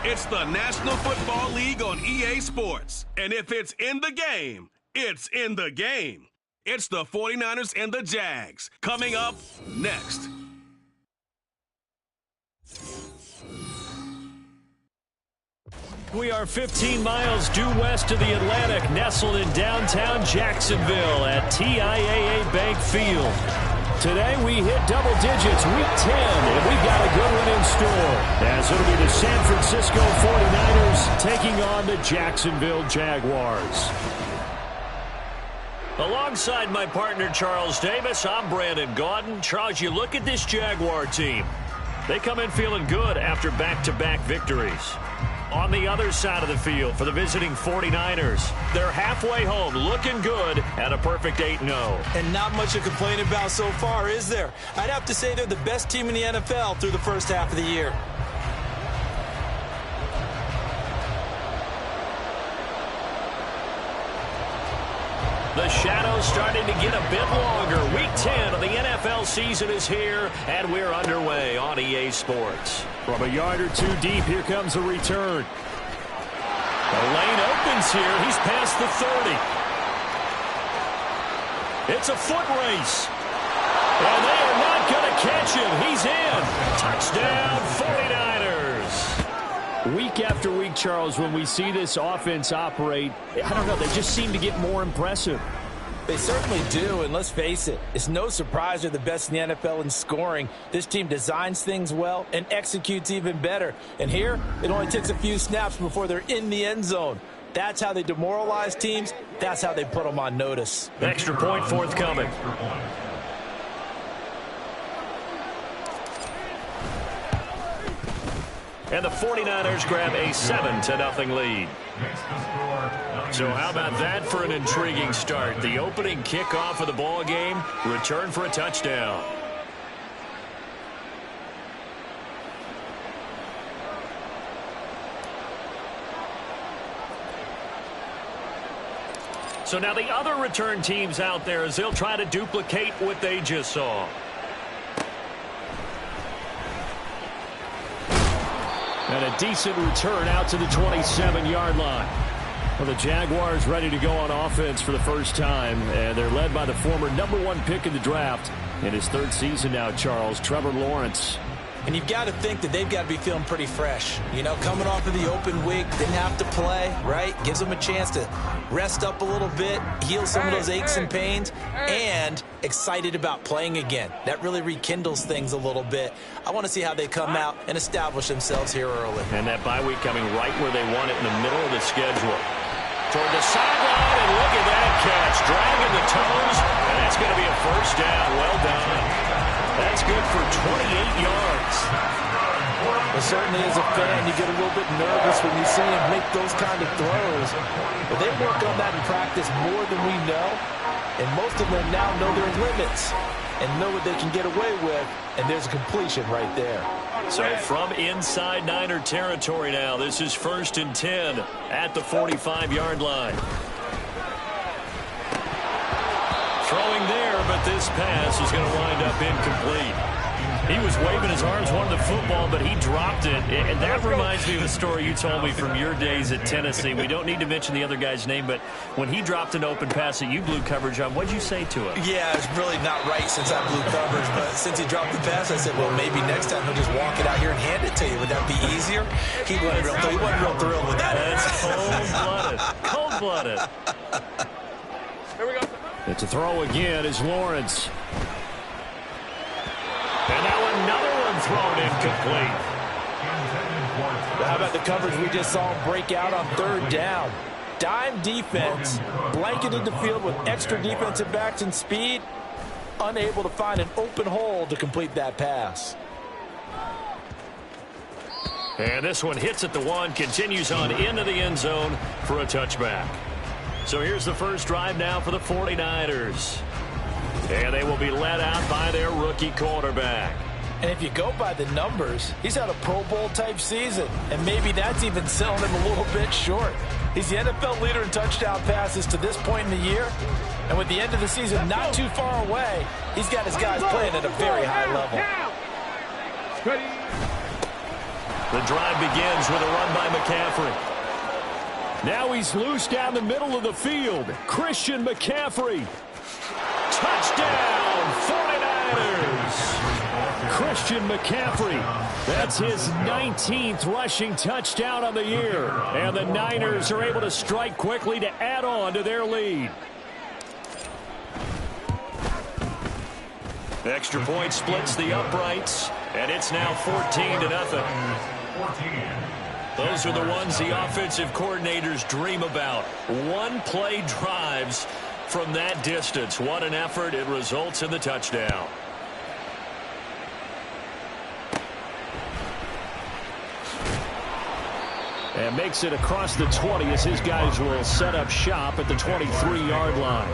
It's the National Football League on EA Sports. And if it's in the game, it's in the game. It's the 49ers and the Jags. Coming up next. We are 15 miles due west of the Atlantic, nestled in downtown Jacksonville at TIAA Bank Field. Today we hit double digits, week 10, and we've got a good one in store, as it'll be the San Francisco 49ers taking on the Jacksonville Jaguars. Alongside my partner Charles Davis, I'm Brandon Gaudin. Charles, you look at this Jaguar team. They come in feeling good after back-to-back victories. On the other side of the field for the visiting 49ers, they're halfway home, looking good at a perfect 8-0. And not much to complain about so far, is there? I'd have to say they're the best team in the NFL through the first half of the year. The shadow's starting to get a bit longer. Week 10 of the NFL season is here, and we're underway on EA Sports. From a yard or two deep, here comes a return. The lane opens here. He's past the 30. It's a foot race. And they are not going to catch him. He's in. Touchdown, 49ers. Week after week, Charles, when we see this offense operate, I don't know, they just seem to get more impressive. They certainly do, and let's face it, it's no surprise they're the best in the NFL in scoring. This team designs things well and executes even better. And here, it only takes a few snaps before they're in the end zone. That's how they demoralize teams. That's how they put them on notice. Extra point forthcoming. And the 49ers grab a 7-0 lead. So how about that for an intriguing start? The opening kickoff of the ball game, return for a touchdown. So now the other return teams out there as they'll try to duplicate what they just saw. And a decent return out to the 27-yard line. Well, the Jaguars ready to go on offense for the first time, and they're led by the former #1 pick in the draft in his third season now, Charles, Trevor Lawrence. And you've got to think that they've got to be feeling pretty fresh. You know, coming off of the open week, didn't have to play, right? Gives them a chance to rest up a little bit, heal some of those aches and pains, and excited about playing again. That really rekindles things a little bit. I want to see how they come out and establish themselves here early. And that bye week coming right where they want it, in the middle of the schedule. Toward the sideline, and look at that catch. Dragging the toes, and that's going to be a first down. Well done. That's good for 28 yards. Well, certainly as a fan, you get a little bit nervous when you see him make those kind of throws. But they work on that in practice more than we know. And most of them now know their limits and know what they can get away with. And there's a completion right there. So from inside Niner territory now, this is 1st and 10 at the 45-yard line. Throwing there, but this pass is going to wind up incomplete. He was waving his arms, wanted the football, but he dropped it. And that reminds me of a story you told me from your days at Tennessee. We don't need to mention the other guy's name, but when he dropped an open pass that you blew coverage on, what did you say to him? Yeah, it's really not right since I blew coverage, but since he dropped the pass, I said, well, maybe next time he'll just walk it out here and hand it to you. Would that be easier? He wasn't real thrilled with that. That's cold-blooded. Cold-blooded. Here we go. It's a throw again is Lawrence. And now another one thrown incomplete. How about the coverage we just saw him break out on 3rd down? Dime defense, blanketed the field with extra defensive backs and speed, unable to find an open hole to complete that pass. And this one hits at the 1, continues on into the end zone for a touchback. So here's the first drive now for the 49ers. And they will be led out by their rookie quarterback. And if you go by the numbers, he's had a Pro Bowl-type season. And maybe that's even selling him a little bit short. He's the NFL leader in touchdown passes to this point in the year. And with the end of the season not too far away, he's got his guys playing at a very high level. The drive begins with a run by McCaffrey. Now he's loose down the middle of the field. Christian McCaffrey. Touchdown, 49ers. Christian McCaffrey. That's his 19th rushing touchdown on the year. And the Niners are able to strike quickly to add on to their lead. Extra point splits the uprights, and it's now 14-0. Those are the ones the offensive coordinators dream about. One-play drives from that distance. What an effort. It results in the touchdown. And makes it across the 20 as his guys will set up shop at the 23-yard line.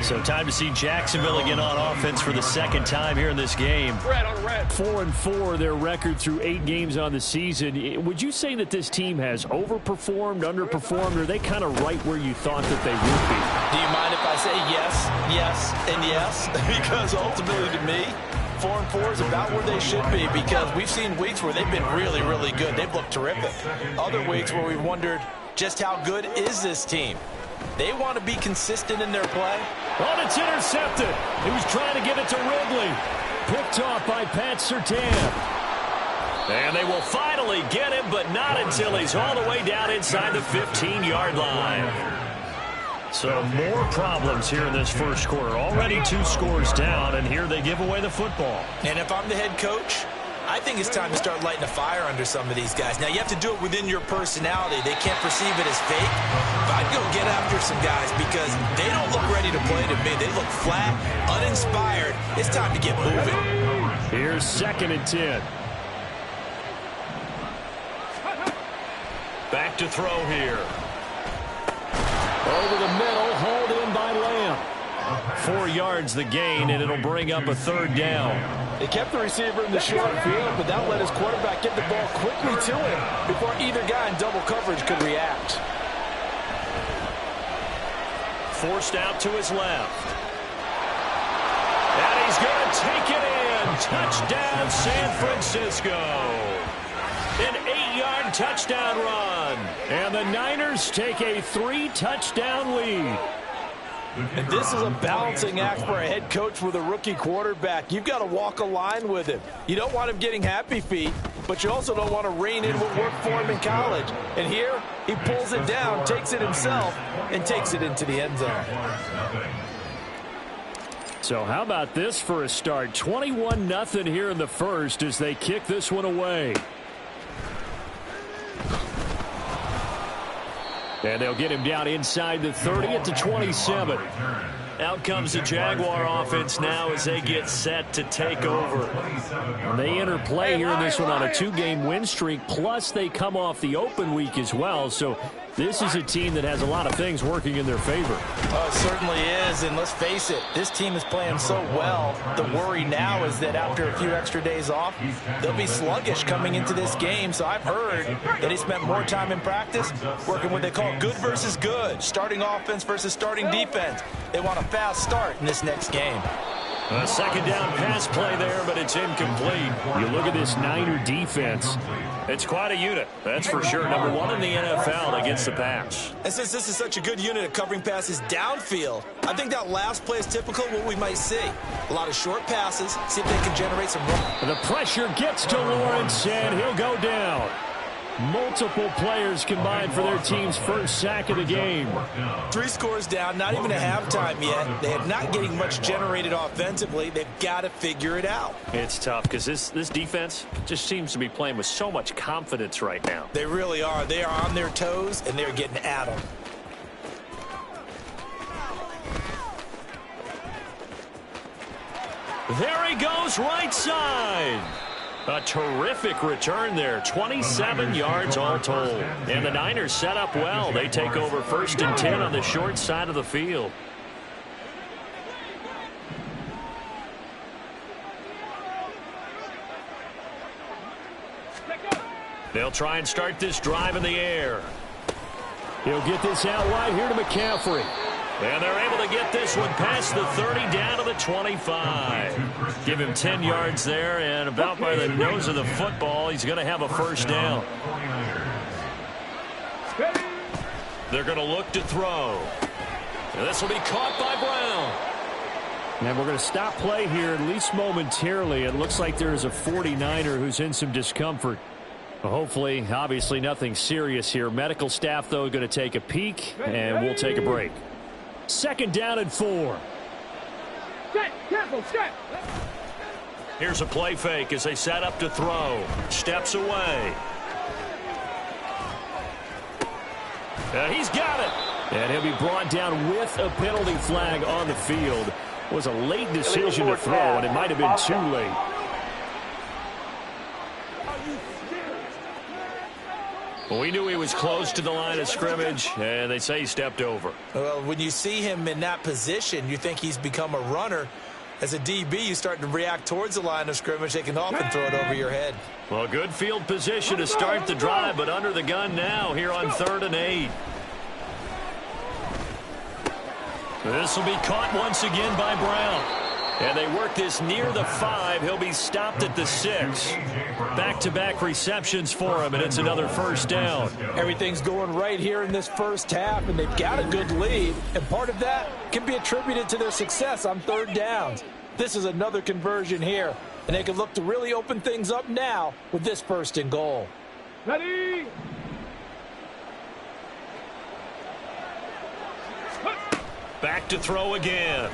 So time to see Jacksonville again on offense for the second time here in this game. 4-4 their record through 8 games on the season. Would you say that this team has overperformed, underperformed, or are they kind of right where you thought that they would be? Do you mind if I say yes, yes, and yes? Because ultimately to me, 4-4 is about where they should be, because we've seen weeks where they've been really, really good. They've looked terrific. Other weeks where we've wondered just how good is this team. They want to be consistent in their play. Oh, it's intercepted. He was trying to get it to Ridley. Picked off by Pat Surtain. And they will finally get him, but not until he's all the way down inside the 15-yard line. So more problems here in this first quarter. Already 2 scores down, and here they give away the football. And if I'm the head coach, I think it's time to start lighting a fire under some of these guys. Now, you have to do it within your personality. They can't perceive it as fake. But I'd go get after some guys because they don't look ready to play to me. They look flat, uninspired. It's time to get moving. Here's 2nd and 10. Back to throw here. Over the middle, hauled in by Lamb. 4 yards the gain, and it'll bring up a 3rd down. They kept the receiver in the short field, but that let his quarterback get the ball quickly to him before either guy in double coverage could react. Forced out to his left. And he's going to take it in. Touchdown, San Francisco. An 8-yard touchdown run. And the Niners take a 3-touchdown lead. And this is a balancing act for a head coach with a rookie quarterback. You've got to walk a line with him. You don't want him getting happy feet, but you also don't want to rein in what worked for him in college. And here, he pulls it down, takes it himself, and takes it into the end zone. So how about this for a start? 21-0 here in the first as they kick this one away. And they'll get him down inside the 30 at the 27. Out comes the Jaguar offense now as they get set to take over. And they enter play here in this one on a 2-game win streak, plus they come off the open week as well. So this is a team that has a lot of things working in their favor. Oh, it certainly is, and let's face it, this team is playing so well. The worry now is that after a few extra days off, they'll be sluggish coming into this game. So I've heard that he spent more time in practice working what they call good versus good, starting offense versus starting defense. They want a fast start in this next game. A 2nd down pass play there, but it's incomplete. You look at this Niner defense. It's quite a unit, that's for sure. Number 1 in the NFL against the pass. And since this is such a good unit of covering passes downfield, I think that last play is typical of what we might see. A lot of short passes, see if they can generate some run. The pressure gets to Lawrence, and he'll go down. Multiple players combined for their team's first sack of the game. 3 scores down, not even a halftime yet. They are not getting much generated offensively. They've got to figure it out. It's tough because this defense just seems to be playing with so much confidence right now. They really are. They are on their toes, and they're getting at them. There he goes, right side. A terrific return there. 27 yards all told. And the Niners set up well. They take over 1st and 10 on the short side of the field. They'll try and start this drive in the air. He'll get this out wide here to McCaffrey. And they're able to get this one past the 30 down to the 25. Give him 10 yards there, and about by the nose of the football, he's going to have a 1st down. They're going to look to throw. And this will be caught by Brown. And we're going to stop play here, at least momentarily. It looks like there's a 49er who's in some discomfort. Hopefully, obviously nothing serious here. Medical staff, though, going to take a peek, and we'll take a break. 2nd down and 4. Here's a play fake as they set up to throw. Steps away. And he's got it. And he'll be brought down with a penalty flag on the field. It was a late decision to throw, and it might have been too late. We knew he was close to the line of scrimmage, and they say he stepped over. Well, when you see him in that position, you think he's become a runner. As a DB, you start to react towards the line of scrimmage. They can often throw it over your head. Well, good field position to start the drive, but under the gun now here on 3rd and 8. This will be caught once again by Brown. And they work this near the 5. He'll be stopped at the 6. Back-to-back receptions for him, and it's another 1st down. Everything's going right here in this first half, and they've got a good lead. And part of that can be attributed to their success on 3rd downs. This is another conversion here, and they can look to really open things up now with this 1st and goal. Ready? Back to throw again.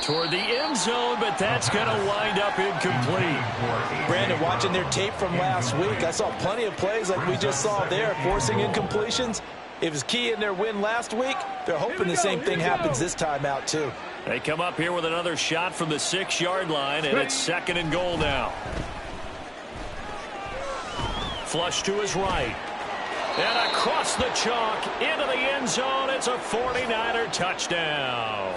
Toward the end zone, but that's going to wind up incomplete. Brandon, watching their tape from last week, I saw plenty of plays like we just saw there, forcing incompletions. It was key in their win last week. They're hoping the same thing happens this time out, too. They come up here with another shot from the 6-yard line, and it's 2nd and goal now. Flush to his right. And across the chalk, into the end zone. It's a 49er touchdown.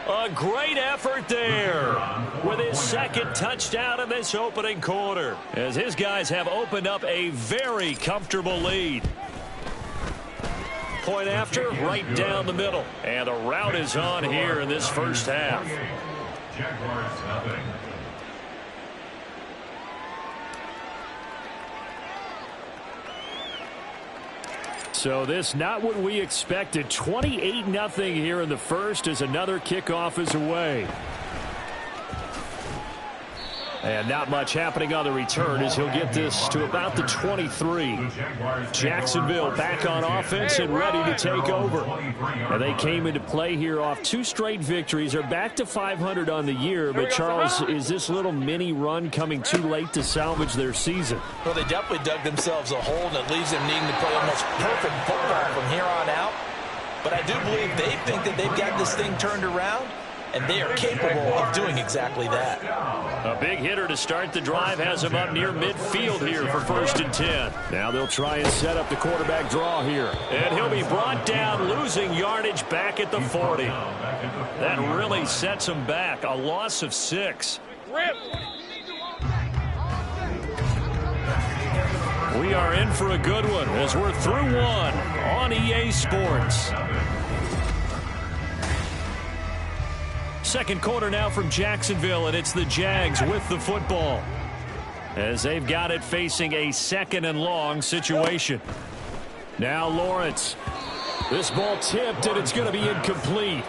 A great effort there with his 2nd touchdown in this opening quarter, as his guys have opened up a very comfortable lead. Point after, right down the middle. And the route is on here in this first half. Jaguars nothing. So this not what we expected. 28-0 here in the first as another kickoff is away. And not much happening on the return as he'll get this to about the 23. Jacksonville back on offense and ready to take over. And they came into play here off 2 straight victories. They're back to 500 on the year. But, Charles, is this little mini run coming too late to salvage their season? Well, they definitely dug themselves a hole, and it leaves them needing to play almost perfect football from here on out. But I do believe they think that they've got this thing turned around, and they are capable of doing exactly that. A big hitter to start the drive has him up near midfield here for 1st and 10. Now they'll try and set up the quarterback draw here. And he'll be brought down, losing yardage back at the 40. That really sets him back. A loss of 6. We are in for a good one as we're through one on EA Sports. Second quarter now from Jacksonville, and it's the Jags with the football as they've got it facing a 2nd and long situation. Now Lawrence. This ball tipped, and it's going to be incomplete.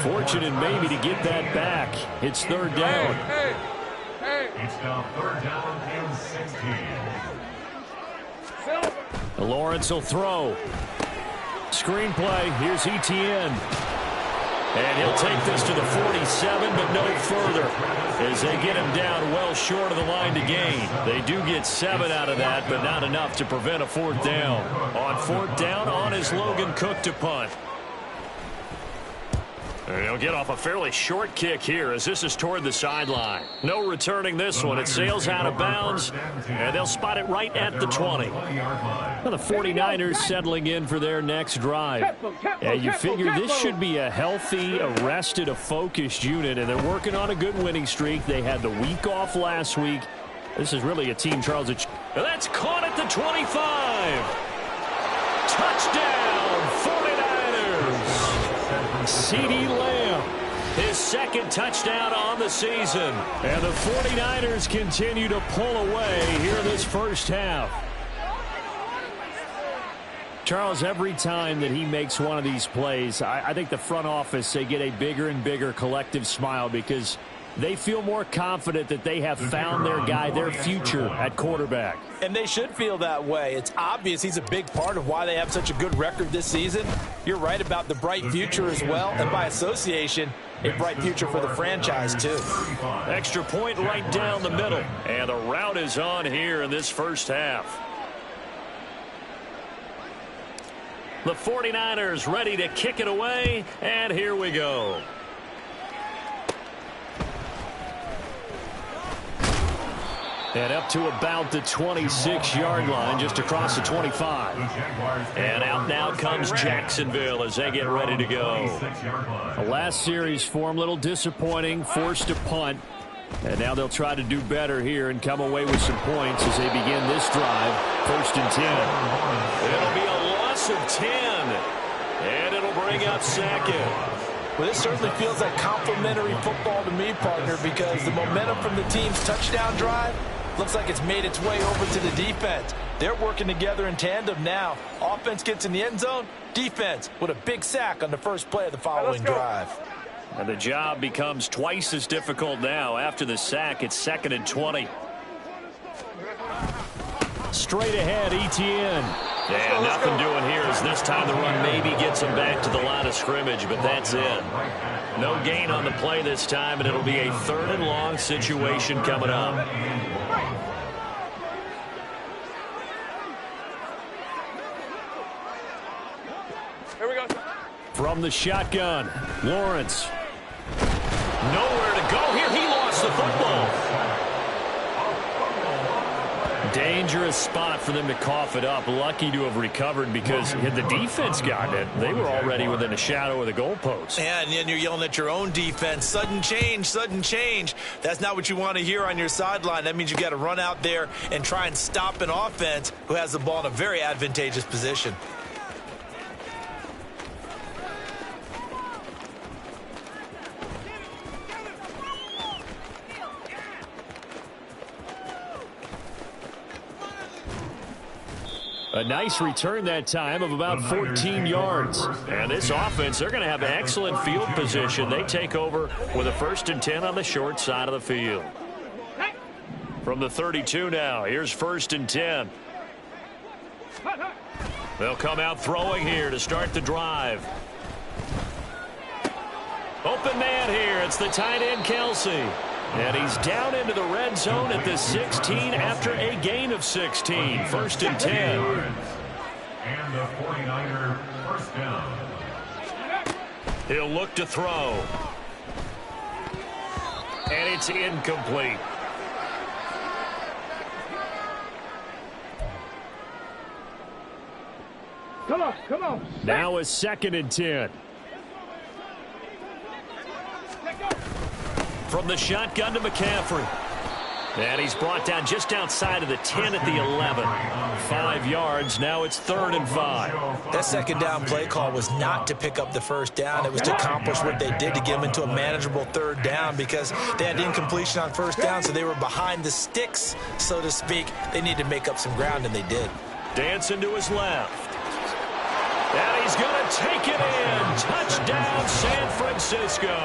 Fortunate maybe to get that back. It's 3rd down. It's now 3rd down and 16. Lawrence will throw. Screenplay. Here's Etienne. And he'll take this to the 47, but no further as they get him down well short of the line to gain. They do get 7 out of that, but not enough to prevent a 4th down. On 4th down, on is Logan Cook to punt. And he'll get off a fairly short kick here as this is toward the sideline. No returning this one. It sails out of bounds, and they'll spot it right at the 20. Well, the 49ers settling in for their next drive. And you figure this should be a healthy, a rested, a focused unit, and they're working on a good winning streak. They had the week off last week. This is really a team, Charles. That's caught at the 25. Touchdown, 49ers. CeeDee Lamb, his second touchdown on the season. And the 49ers continue to pull away here in this first half. Charles, every time that he makes one of these plays, I think the front office, they get a bigger and bigger collective smile because they feel more confident that they have found their guy, their future at quarterback. And they should feel that way. It's obvious he's a big part of why they have such a good record this season. You're right about the bright future as well, and by association, a bright future for the franchise too. Extra point right down the middle, and the route is on here in this first half. The 49ers ready to kick it away, and here we go. And up to about the 26-yard line, just across the 25. And out now comes Jacksonville as they get ready to go. The last series form, a little disappointing, forced to punt. And now they'll try to do better here and come away with some points as they begin this drive. 1st and 10. It'll be a loss of 10. And it'll bring up 2nd. Well, this certainly feels like complimentary football to me, partner, because the momentum from the team's touchdown drive looks like it's made its way over to the defense. They're working together in tandem now. Offense gets in the end zone. Defense with a big sack on the first play of the following drive. And the job becomes twice as difficult now. After the sack, it's 2nd and 20. Straight ahead, Etienne. And nothing doing here as this time the run maybe gets him back to the line of scrimmage, but that's it. No gain on the play this time, and it'll be a 3rd and long situation coming up. Here we go. From the shotgun, Lawrence. Nowhere to go here. He lost the football. Dangerous spot for them to cough it up. Lucky to have recovered because had the defense gotten it, they were already within a shadow of the goalpost. Yeah, and then you're yelling at your own defense. Sudden change, sudden change. That's not what you want to hear on your sideline. That means you got to run out there and try and stop an offense who has the ball in a very advantageous position. A nice return that time of about 14 yards. And this offense, they're going to have excellent field position. They take over with a 1st and 10 on the short side of the field. From the 32 now, here's 1st and 10. They'll come out throwing here to start the drive. Open man here. It's the tight end, Kelsey. And he's down into the red zone at the 16 after a gain of 16. 1st and 10. And the 49er first down. He'll look to throw. And it's incomplete. Come on. Now a 2nd and 10. From the shotgun to McCaffrey. And he's brought down just outside of the 10 at the 11. 5 yards. Now it's 3rd and 5. That 2nd down play call was not to pick up the 1st down. It was to accomplish what they did to get them into a manageable 3rd down because they had incompletion on 1st down, so they were behind the sticks, so to speak. They needed to make up some ground, and they did. Dancing to his left. And he's going to take it in. Touchdown, San Francisco.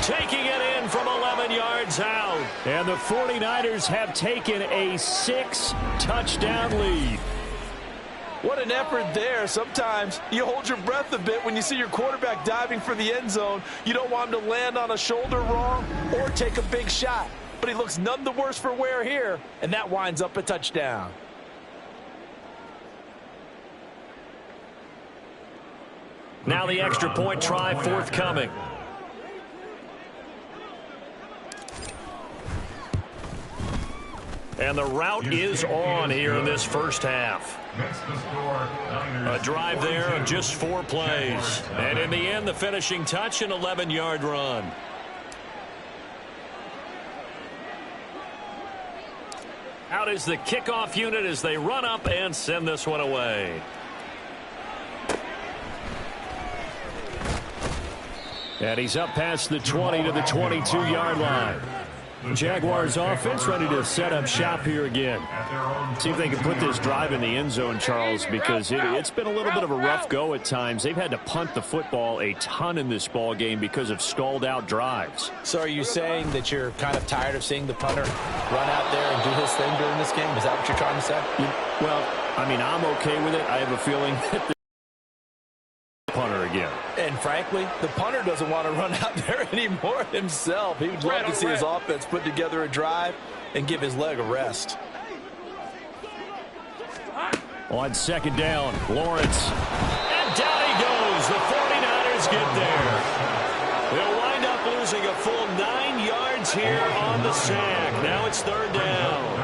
Taking it in from 11 yards out. And the 49ers have taken a 6-touchdown lead. What an effort there. Sometimes you hold your breath a bit when you see your quarterback diving for the end zone. You don't want him to land on a shoulder wrong or take a big shot. But he looks none the worse for wear here, and that winds up a touchdown. Now the extra point try forthcoming. And the route is on here in this first half. A drive there of just 4 plays. And in the end, the finishing touch, an 11-yard run. Out is the kickoff unit as they run up and send this one away. And he's up past the 20 to the 22-yard line. Jaguars offense ready to set up shop here again. See if they can put this drive in the end zone, Charles, because it's been a little bit of a rough go at times. They've had to punt the football a ton in this ball game because of stalled out drives. So are you saying that you're kind of tired of seeing the punter run out there and do his thing during this game? Is that what you're trying to say? Well, I mean, I'm okay with it. I have a feeling that the punter again. And frankly, the punter doesn't want to run out there anymore himself. He would love to see his offense put together a drive and give his leg a rest. On second down, Lawrence. And down he goes. The 49ers get there. They'll wind up losing a full 9 yards here on the sack. Now it's third down.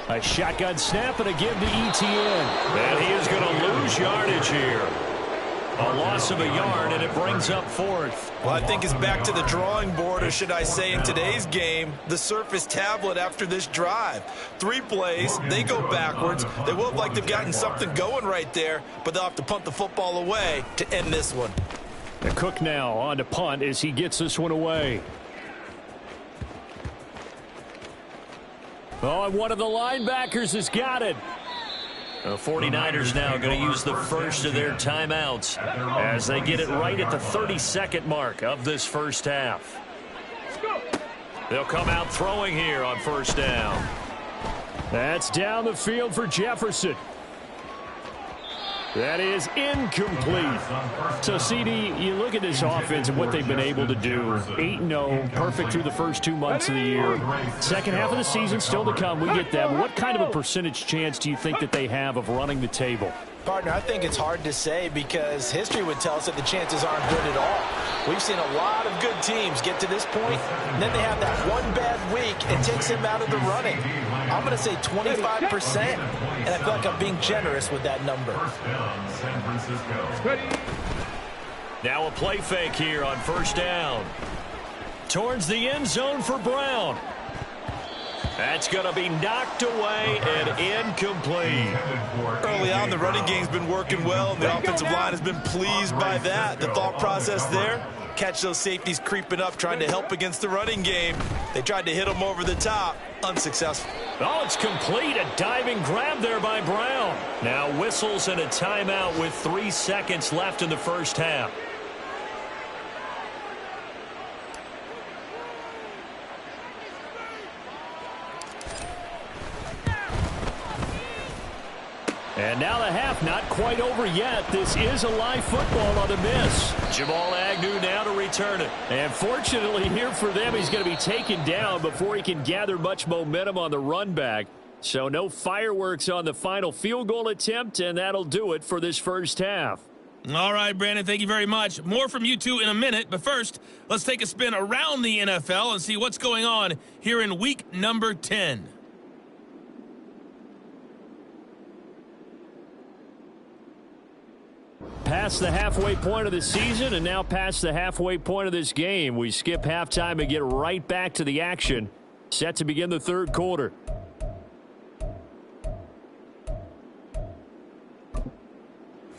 A shotgun snap and a give to Etienne. And he is going to lose yardage here. A loss of a yard, and it brings up fourth. Well, I think it's back to the drawing board, or should I say in today's game, the Surface tablet after this drive. 3 plays, they go backwards. They will look like they've gotten something going right there, but they'll have to punt the football away to end this one. And Cook now on to punt as he gets this one away. Oh, and one of the linebackers has got it. The 49ers now going to use the first of their timeouts as they get it right at the 32nd mark of this first half. They'll come out throwing here on first down. That's down the field for Jefferson. That is incomplete. So, CD, you look at this offense and what they've been able to do. 8-0, perfect through the first 2 months of the year. Second half of the season still to come. We get that. But what kind of a percentage chance do you think that they have of running the table? Partner, I think it's hard to say because history would tell us that the chances aren't good at all. We've seen a lot of good teams get to this point, and then they have that one bad week and takes them out of the running. I'm going to say 25%, and I feel like I'm being generous with that number. Now a play fake here on first down. Towards the end zone for Brown. That's going to be knocked away and incomplete. Early on, the running game's been working well, and the offensive line has been pleased by that. The thought process there, catch those safeties creeping up, trying to help against the running game. They tried to hit them over the top. Unsuccessful. Oh, it's complete. A diving grab there by Brown. Now whistles and a timeout with 3 seconds left in the first half. And now the half not quite over yet. This is a live football on the miss. Jamal Agnew now to return it. And fortunately here for them, he's going to be taken down before he can gather much momentum on the run back. So no fireworks on the final field goal attempt, and that'll do it for this first half. All right, Brandon, thank you very much. More from you two in a minute, but first, let's take a spin around the NFL and see what's going on here in week number 10. Past the halfway point of the season and now past the halfway point of this game. We skip halftime and get right back to the action. Set to begin the third quarter.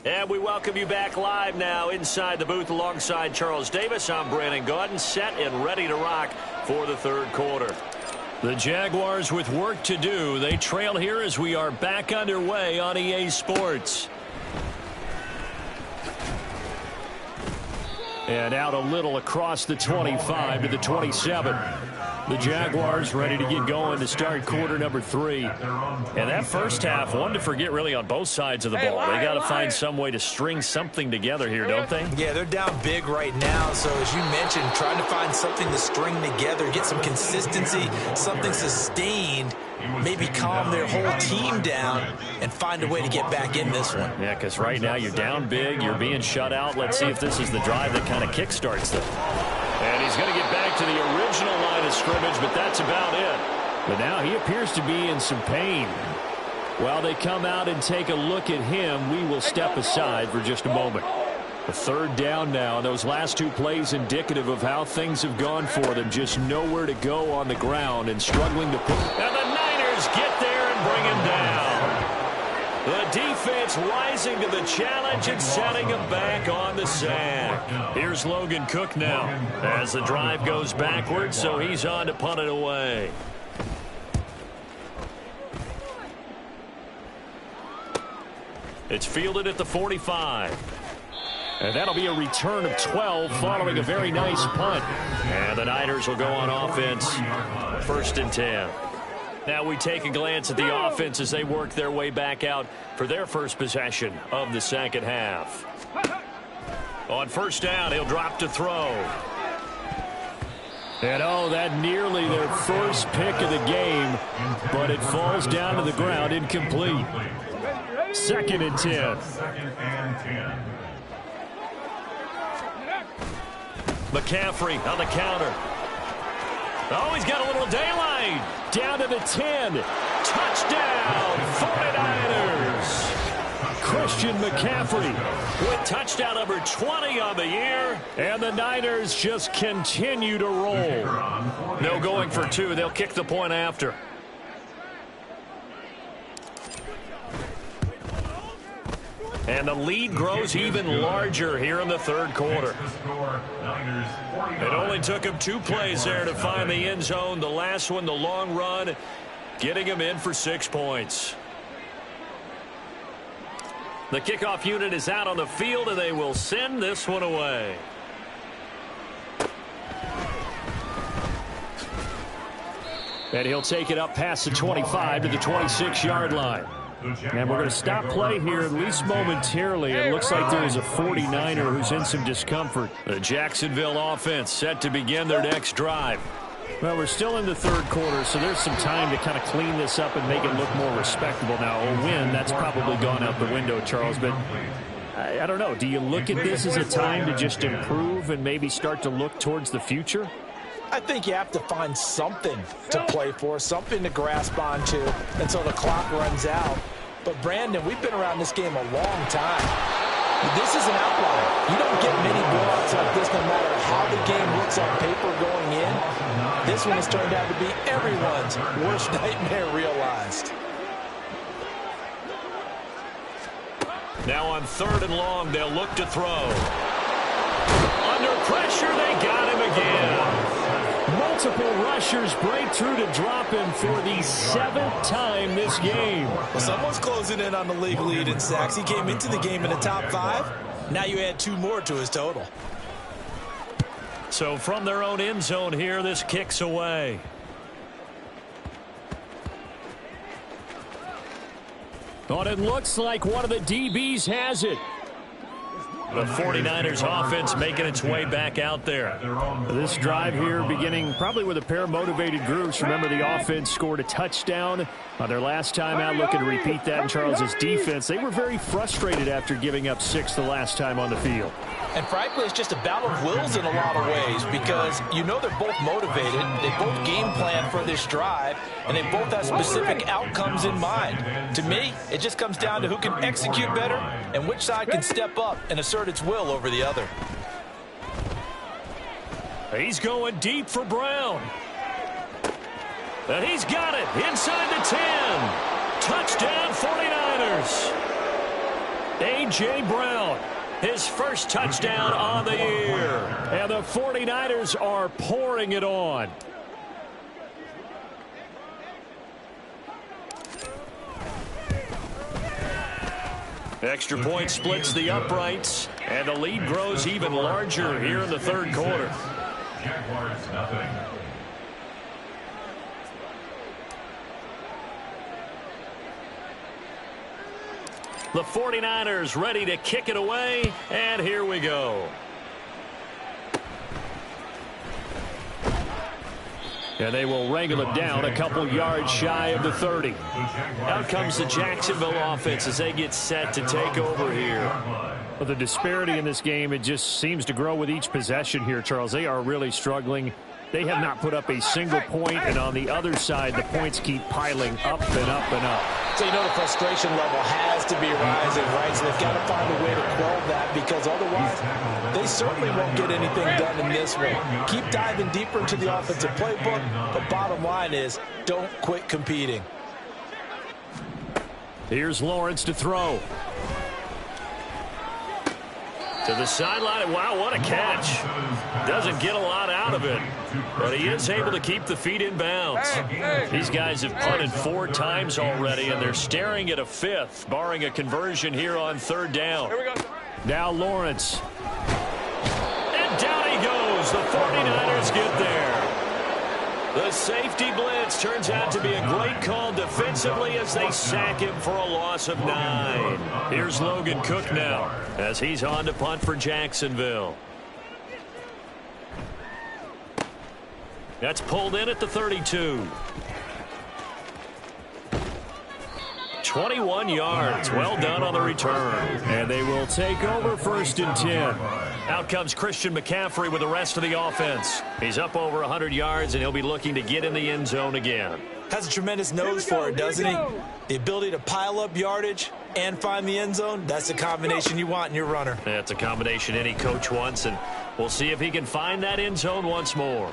And we welcome you back live now inside the booth alongside Charles Davis. I'm Brandon Gaudin, set and ready to rock for the third quarter. The Jaguars with work to do. They trail here as we are back underway on EA Sports. And out a little across the 25 to the 27. The Jaguars ready to get going to start quarter number 3. And that first half, one to forget really on both sides of the ball. They got to find some way to string something together here, don't they? Yeah, they're down big right now. So as you mentioned, trying to find something to string together, get some consistency, something sustained, maybe calm their whole team down and find a way to get back in this one. Yeah, because right now you're down big, you're being shut out. Let's see if this is the drive that kind of kickstarts them. And he's going to get back to the original line of scrimmage, but that's about it. But now he appears to be in some pain. While they come out and take a look at him, we will step aside for just a moment. A third down now. Those last 2 plays indicative of how things have gone for them. Just nowhere to go on the ground and struggling to put. And the Niners get there and bring him down. The defense rising to the challenge and setting him back on the sack. Here's Logan Cook now as the drive goes backwards, so he's on to punt it away. It's fielded at the 45. And that'll be a return of 12 following a very nice punt. And the Niners will go on offense. 1st and 10. Now we take a glance at the offense as they work their way back out for their first possession of the second half. On 1st down, he'll drop to throw. And oh, that nearly their first pick of the game, but it falls down to the ground incomplete. 2nd and 10. McCaffrey on the counter. Oh, he's got a little daylight. Down to the 10. Touchdown, 49ers. Christian McCaffrey with touchdown number 20 on the year. And the Niners just continue to roll. No going for 2. They'll kick the point after. And the lead grows even larger here in the 3rd quarter. It only took him 2 plays there to find the end zone. The last one, the long run, getting him in for 6 points. The kickoff unit is out on the field, and they will send this one away. And he'll take it up past the 25 to the 26-yard line. And we're going to stop play here, at least momentarily. It looks like there is a 49er who's in some discomfort. The Jacksonville offense set to begin their next drive. Well, we're still in the 3rd quarter, so there's some time to kind of clean this up and make it look more respectable. Now, a win, that's probably gone out the window, Charles, but I don't know. Do you look at this as a time to just improve and maybe start to look towards the future? I think you have to find something to play for, something to grasp onto until the clock runs out. But, Brandon, we've been around this game a long time. This is an outlier. You don't get many blowouts like this no matter how the game looks on paper going in. This one has turned out to be everyone's worst nightmare realized. Now on 3rd and long, they'll look to throw. Under pressure, they got him again. Multiple rushers break through to drop him for the 7th time this game. Well, someone's closing in on the league lead in sacks. He came into the game in the top 5. Now you add 2 more to his total. So from their own end zone here, this kicks away. But it looks like one of the DBs has it. The 49ers offense making its way back out there. This drive here beginning probably with a pair of motivated groups. Remember, the offense scored a touchdown on their last time out. Looking to repeat that in Charles's defense. They were very frustrated after giving up 6 the last time on the field. And frankly, it's just a battle of wills in a lot of ways because you know they're both motivated. They both game plan for this drive, and they both have specific outcomes in mind. To me, it just comes down to who can execute better and which side can step up and assert its will over the other. He's going deep for Brown. And he's got it inside the 10. Touchdown 49ers. A.J. Brown. His first touchdown on the year. And the 49ers are pouring it on. Extra point splits the uprights. And the lead grows even larger here in the 3rd quarter. Jaguars nothing. The 49ers ready to kick it away, and here we go. And they will wrangle it down a couple yards shy of the 30. Out comes the Jacksonville offense as they get set to take over here. Well, the disparity in this game, it just seems to grow with each possession here, Charles. They are really struggling. They have not put up a single point, and on the other side, the points keep piling up and up and up. So, you know, the frustration level has to be rising, right? So they've got to find a way to quell that, because otherwise they certainly won't get anything done in this one. Keep diving deeper into the offensive playbook, but bottom line is don't quit competing. Here's Lawrence to throw. To the sideline. Wow, what a catch. Doesn't get a lot out of it, but he is able to keep the feet in bounds. These guys have punted 4 times already, and they're staring at a 5th, barring a conversion here on 3rd down. Now Lawrence. And down he goes. The 49ers get there. The safety blitz turns out to be a great call defensively as they sack him for a loss of 9. Here's Logan Cook now as he's on to punt for Jacksonville. That's pulled in at the 32. 21 yards. Well done on the return. And they will take over 1st and 10. Out comes Christian McCaffrey with the rest of the offense. He's up over 100 yards, and he'll be looking to get in the end zone again. Has a tremendous nose for it, doesn't he? The ability to pile up yardage and find the end zone, that's the combination you want in your runner. That's a combination any coach wants, and we'll see if he can find that end zone once more.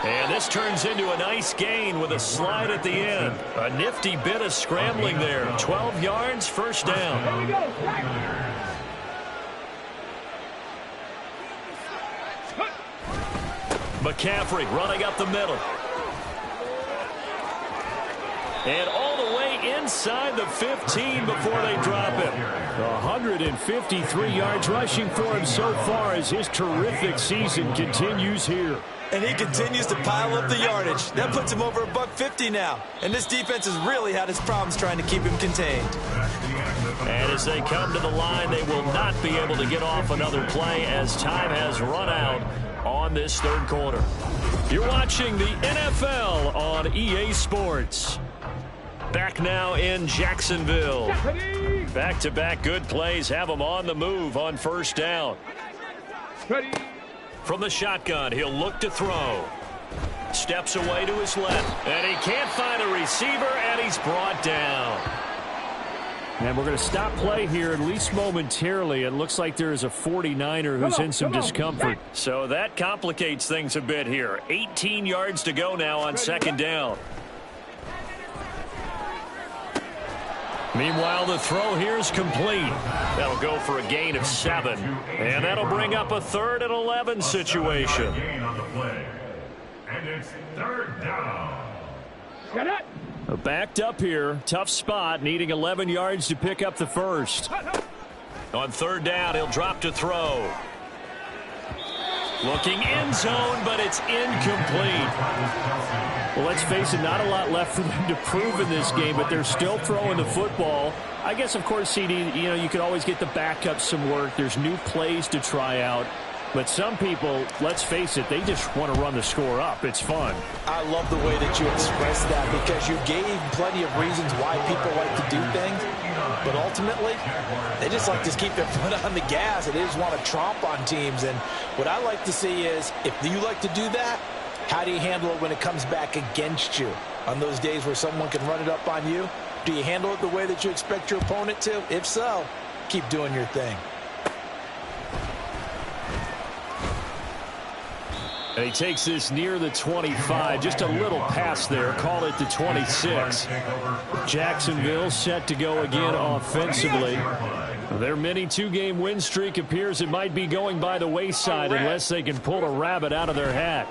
And this turns into a nice gain with a slide at the end. A nifty bit of scrambling there. 12 yards, 1st down. McCaffrey running up the middle. And all the way inside the 15 before they drop him. 153 yards rushing for him so far as his terrific season continues here. And he continues to pile up the yardage. That puts him over $150 now. And this defense has really had its problems trying to keep him contained. And as they come to the line, they will not be able to get off another play as time has run out on this 3rd quarter. You're watching the NFL on EA Sports. Back now in Jacksonville. Back-to-back good plays have them on the move on 1st down. From the shotgun, he'll look to throw. Steps away to his left, and he can't find a receiver, and he's brought down. And we're going to stop play here, at least momentarily. It looks like there is a 49er who's in some discomfort. So that complicates things a bit here. 18 yards to go now on 2nd down. Meanwhile, the throw here is complete. That'll go for a gain of 7. And that'll bring up a 3rd and 11 situation. And it's 3rd down. Backed up here. Tough spot, needing 11 yards to pick up the 1st. On 3rd down, he'll drop to throw. Looking end zone, but it's incomplete. Well, let's face it, not a lot left for them to prove in this game, but they're still throwing the football. I guess, of course, CD, you could always get the backup some work. There's new plays to try out. But some people, let's face it, they just want to run the score up. It's fun. I love the way that you expressed that, because you gave plenty of reasons why people like to do things. But ultimately, they just like to keep their foot on the gas, and they just want to tromp on teams. And what I like to see is, if you like to do that, how do you handle it when it comes back against you? On those days where someone can run it up on you, do you handle it the way that you expect your opponent to? If so, keep doing your thing. And he takes this near the 25. Just a little pass there. Call it the 26. Jacksonville set to go again offensively. Their mini 2-game win streak appears it might be going by the wayside unless they can pull a rabbit out of their hat.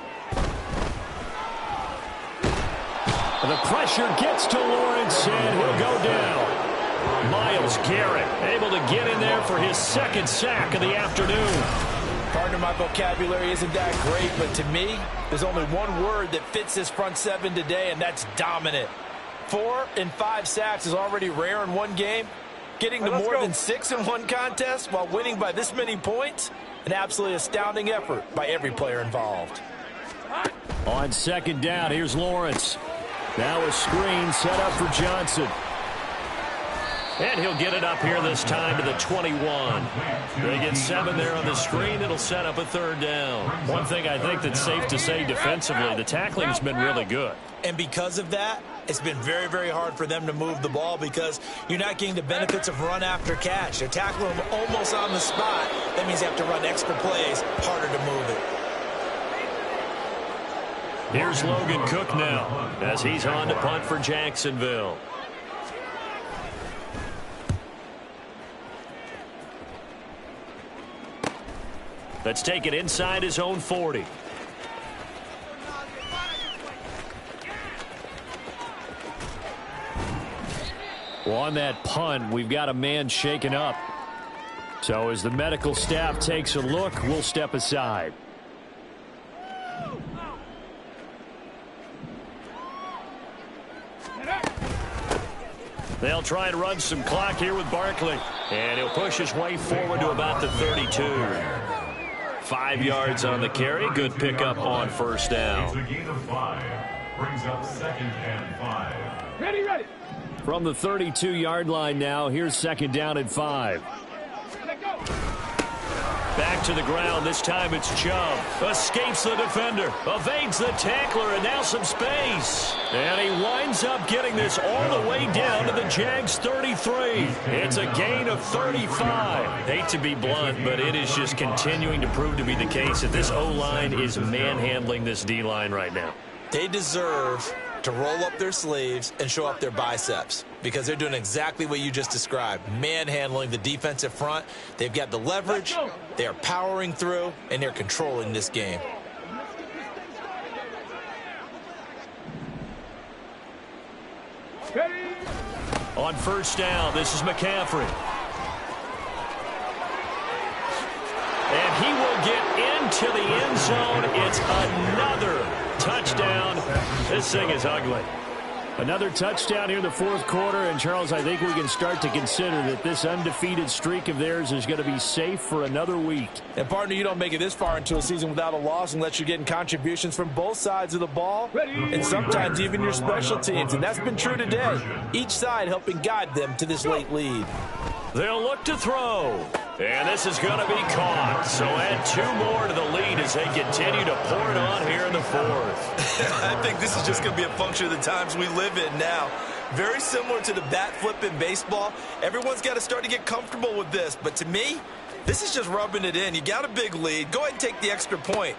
The pressure gets to Lawrence, and he'll go down. Myles Garrett able to get in there for his 2nd sack of the afternoon. Partner, my vocabulary isn't that great, but to me, there's only one word that fits this front 7 today, and that's dominant. 4 and 5 sacks is already rare in one game. Getting to more than 6 in one contest while winning by this many points, an absolutely astounding effort by every player involved. On second down, here's Lawrence. Now a screen set up for Johnson. And he'll get it up here this time to the 21. They get 7 there on the screen. It'll set up a third down. One thing I think that's safe to say defensively, the tackling's been really good. And because of that, it's been very, very hard for them to move the ball because you're not getting the benefits of run after catch. They're tackling them almost on the spot. That means you have to run extra plays, harder to move it. Here's Logan Cook now as he's on to punt for Jacksonville. Let's take it inside his own 40. Well, on that punt, we've got a man shaken up. So as the medical staff takes a look, we'll step aside. They'll try and run some clock here with Barkley. And he'll push his way forward to about the 32. 5 yards on the carry. Good pickup on first down. It's a gain of 5. Brings up 2nd and 5. Ready. From the 32-yard line now, here's 2nd down and 5. Back to the ground. This time it's Chubb. Escapes the defender. Evades the tackler, and now some space. And he winds up getting this all the way down to the Jags 33. It's a gain of 35. Hate to be blunt, but it is just continuing to prove to be the case that this O-line is manhandling this D-line right now. They deserve to roll up their sleeves and show up their biceps because they're doing exactly what you just described, manhandling the defensive front. They've got the leverage, they are powering through, and they're controlling this game. On first down, this is McCaffrey. And he will get into the end zone. It's another touchdown. This thing is ugly. Another touchdown here in the fourth quarter. And, Charles, I think we can start to consider that this undefeated streak of theirs is going to be safe for another week. And, partner, you don't make it this far into a season without a loss unless you're getting contributions from both sides of the ball and sometimes even your special teams. And that's been true today. Each side helping guide them to this late lead. They'll look to throw. And this is going to be caught. So add 2 more to the lead as they continue to pour it on here in the fourth. I think this is just going to be a function of the times we live in now. Very similar to the bat flip in baseball. Everyone's got to start to get comfortable with this. But to me, this is just rubbing it in. You got a big lead. Go ahead and take the extra point.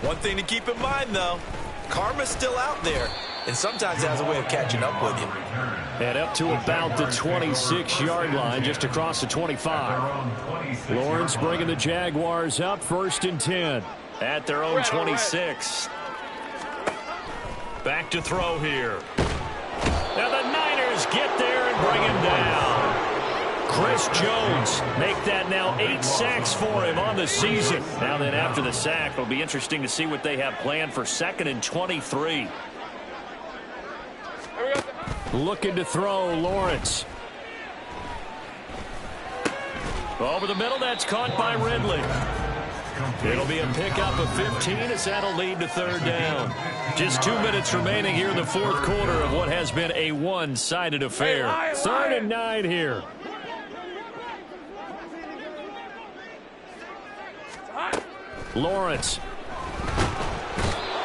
One thing to keep in mind, though, karma's still out there. And sometimes it has a way of catching up with you. And up to about the 26-yard line, just across the 25. Lawrence bringing the Jaguars up 1st and 10 at their own 26. Back to throw here. Now the Niners get there and bring him down. Chris Jones make that now 8 sacks for him on the season. Now then, after the sack, it'll be interesting to see what they have planned for 2nd and 23. Looking to throw, Lawrence. Over the middle, that's caught by Ridley. It'll be a pickup of 15 as that'll lead to 3rd down. Just 2 minutes remaining here in the fourth quarter of what has been a one-sided affair. 3rd and 9 here. Lawrence.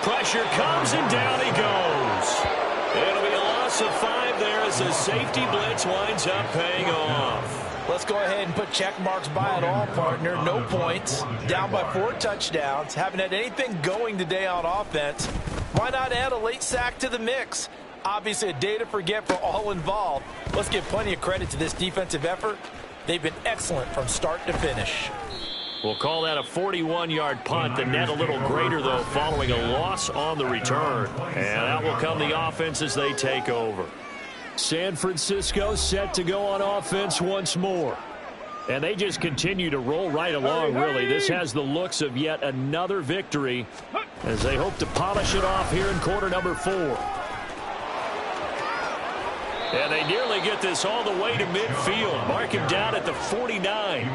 Pressure comes and down he goes. It'll be a loss of 5 there as the safety blitz winds up paying off. Let's go ahead and put check marks by it all, partner. No points. Down by 4 touchdowns. Haven't had anything going today on offense. Why not add a late sack to the mix? Obviously a day to forget for all involved. Let's give plenty of credit to this defensive effort. They've been excellent from start to finish. We'll call that a 41-yard punt. The net a little greater, though, following a loss on the return. And out will come the offense as they take over. San Francisco set to go on offense once more. And they just continue to roll right along, really. This has the looks of yet another victory as they hope to polish it off here in quarter number 4. And they nearly get this all the way to midfield. Mark him down at the 49.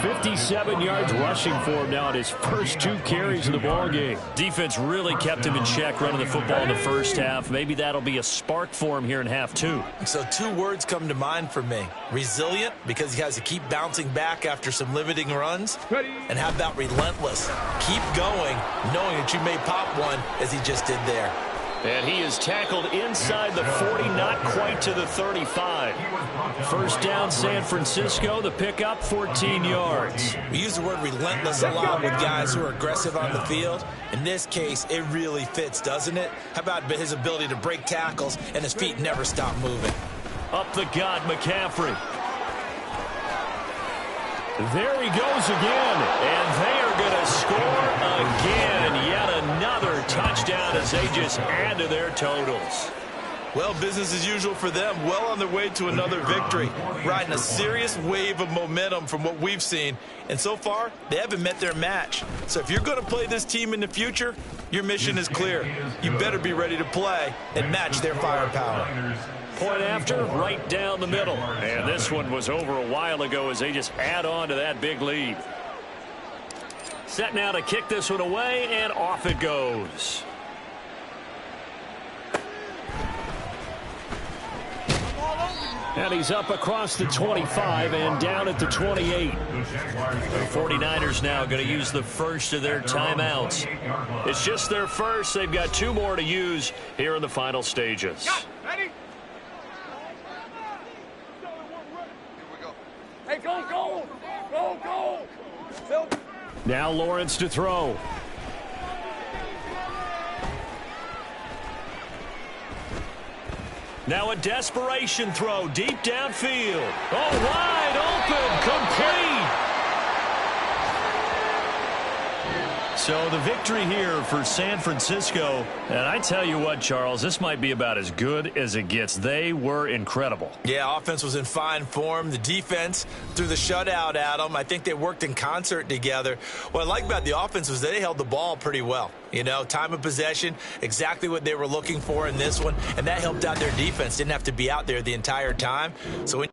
57 yards rushing for him now in his first 2 carries of the ballgame. Defense really kept him in check running the football in the first half. Maybe that'll be a spark for him here in half 2. So 2 words come to mind for me. Resilient, because he has to keep bouncing back after some limiting runs. And how about relentless? Keep going, knowing that you may pop one, as he just did there. And he is tackled inside the 40, not quite to the 35. First down, San Francisco. The pickup, 14 yards. We use the word relentless a lot with guys who are aggressive on the field. In this case, it really fits, doesn't it? How about his ability to break tackles and his feet never stop moving? Up the gut, McCaffrey. There he goes again, and they are going to score again. Yet another touchdown as they just add to their totals. Well, business as usual for them. Well on their way to another victory. Riding a serious wave of momentum from what we've seen. And so far, they haven't met their match. So if you're going to play this team in the future, your mission is clear. You better be ready to play and match their firepower. Point after, right down the middle. And this one was over a while ago as they just add on to that big lead. Set now to kick this one away, and off it goes. And he's up across the 25 and down at the 28. The 49ers now going to use the first of their timeouts. It's just their first. They've got 2 more to use here in the final stages. Ready? Hey, go! Now Lawrence to throw. Now a desperation throw deep downfield. Oh, wide open, complete. So the victory here for San Francisco. And I tell you what, Charles, this might be about as good as it gets. They were incredible. Yeah, offense was in fine form. The defense threw the shutout at them. I think they worked in concert together. What I like about the offense was they held the ball pretty well. You know, time of possession, exactly what they were looking for in this one. And that helped out their defense. Didn't have to be out there the entire time. So when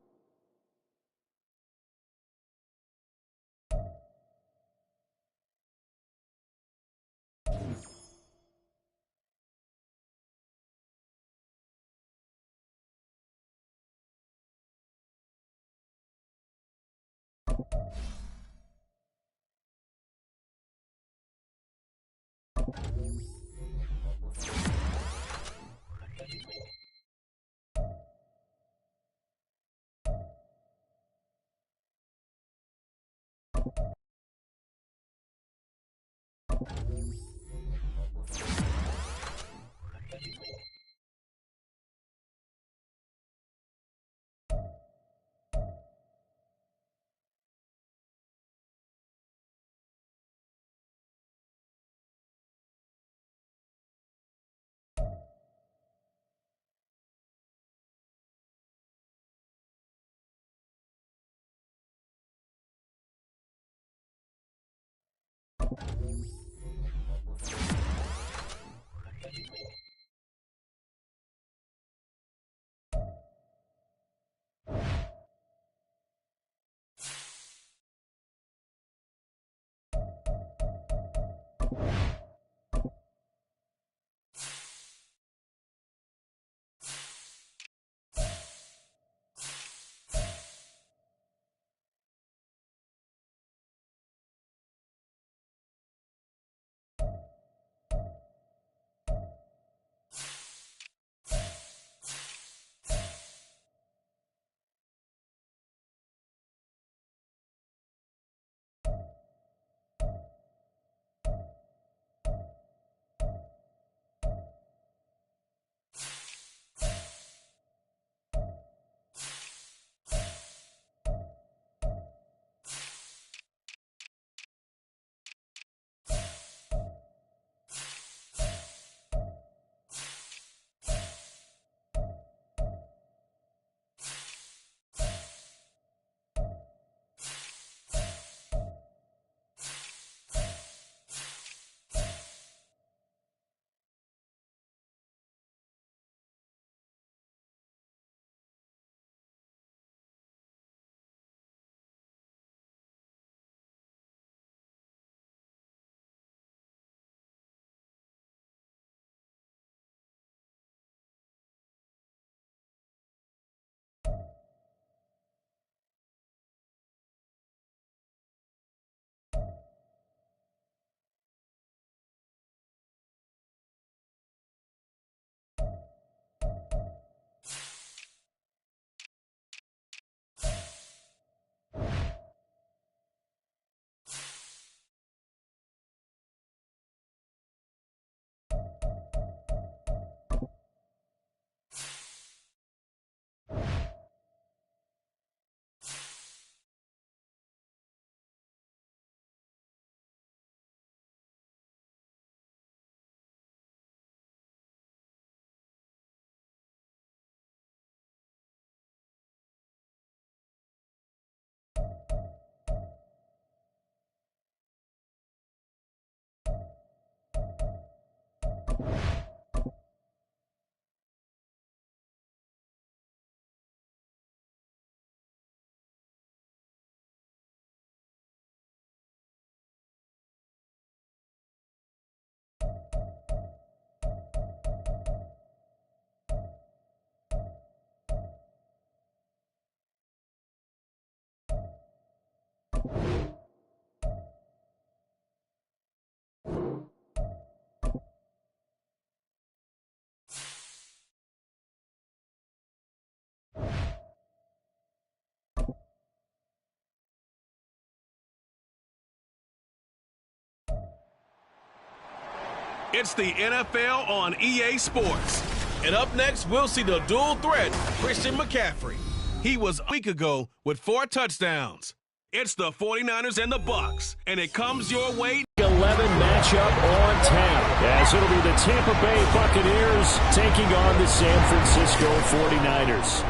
It's the NFL on EA Sports. And up next, we'll see the dual threat, Christian McCaffrey. He was a week ago with 4 touchdowns. It's the 49ers and the Bucs, and it comes your way. 11 matchup on tap, as it'll be the Tampa Bay Buccaneers taking on the San Francisco 49ers.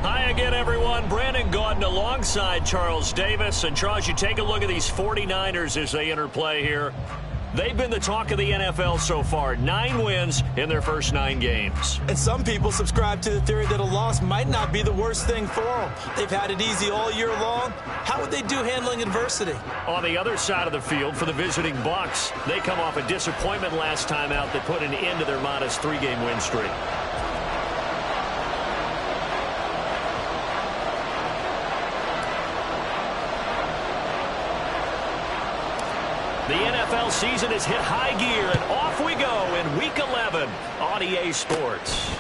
Hi again, everyone. Brandon Gaudin alongside Charles Davis. And Charles, you take a look at these 49ers as they interplay here. They've been the talk of the NFL so far. 9 wins in their first 9 games. And some people subscribe to the theory that a loss might not be the worst thing for them. They've had it easy all year long. How would they do handling adversity? On the other side of the field for the visiting Bucs, they come off a disappointment last time out that put an end to their modest 3-game win streak. The NFL season has hit high gear, and off we go in Week 11 on EA Sports.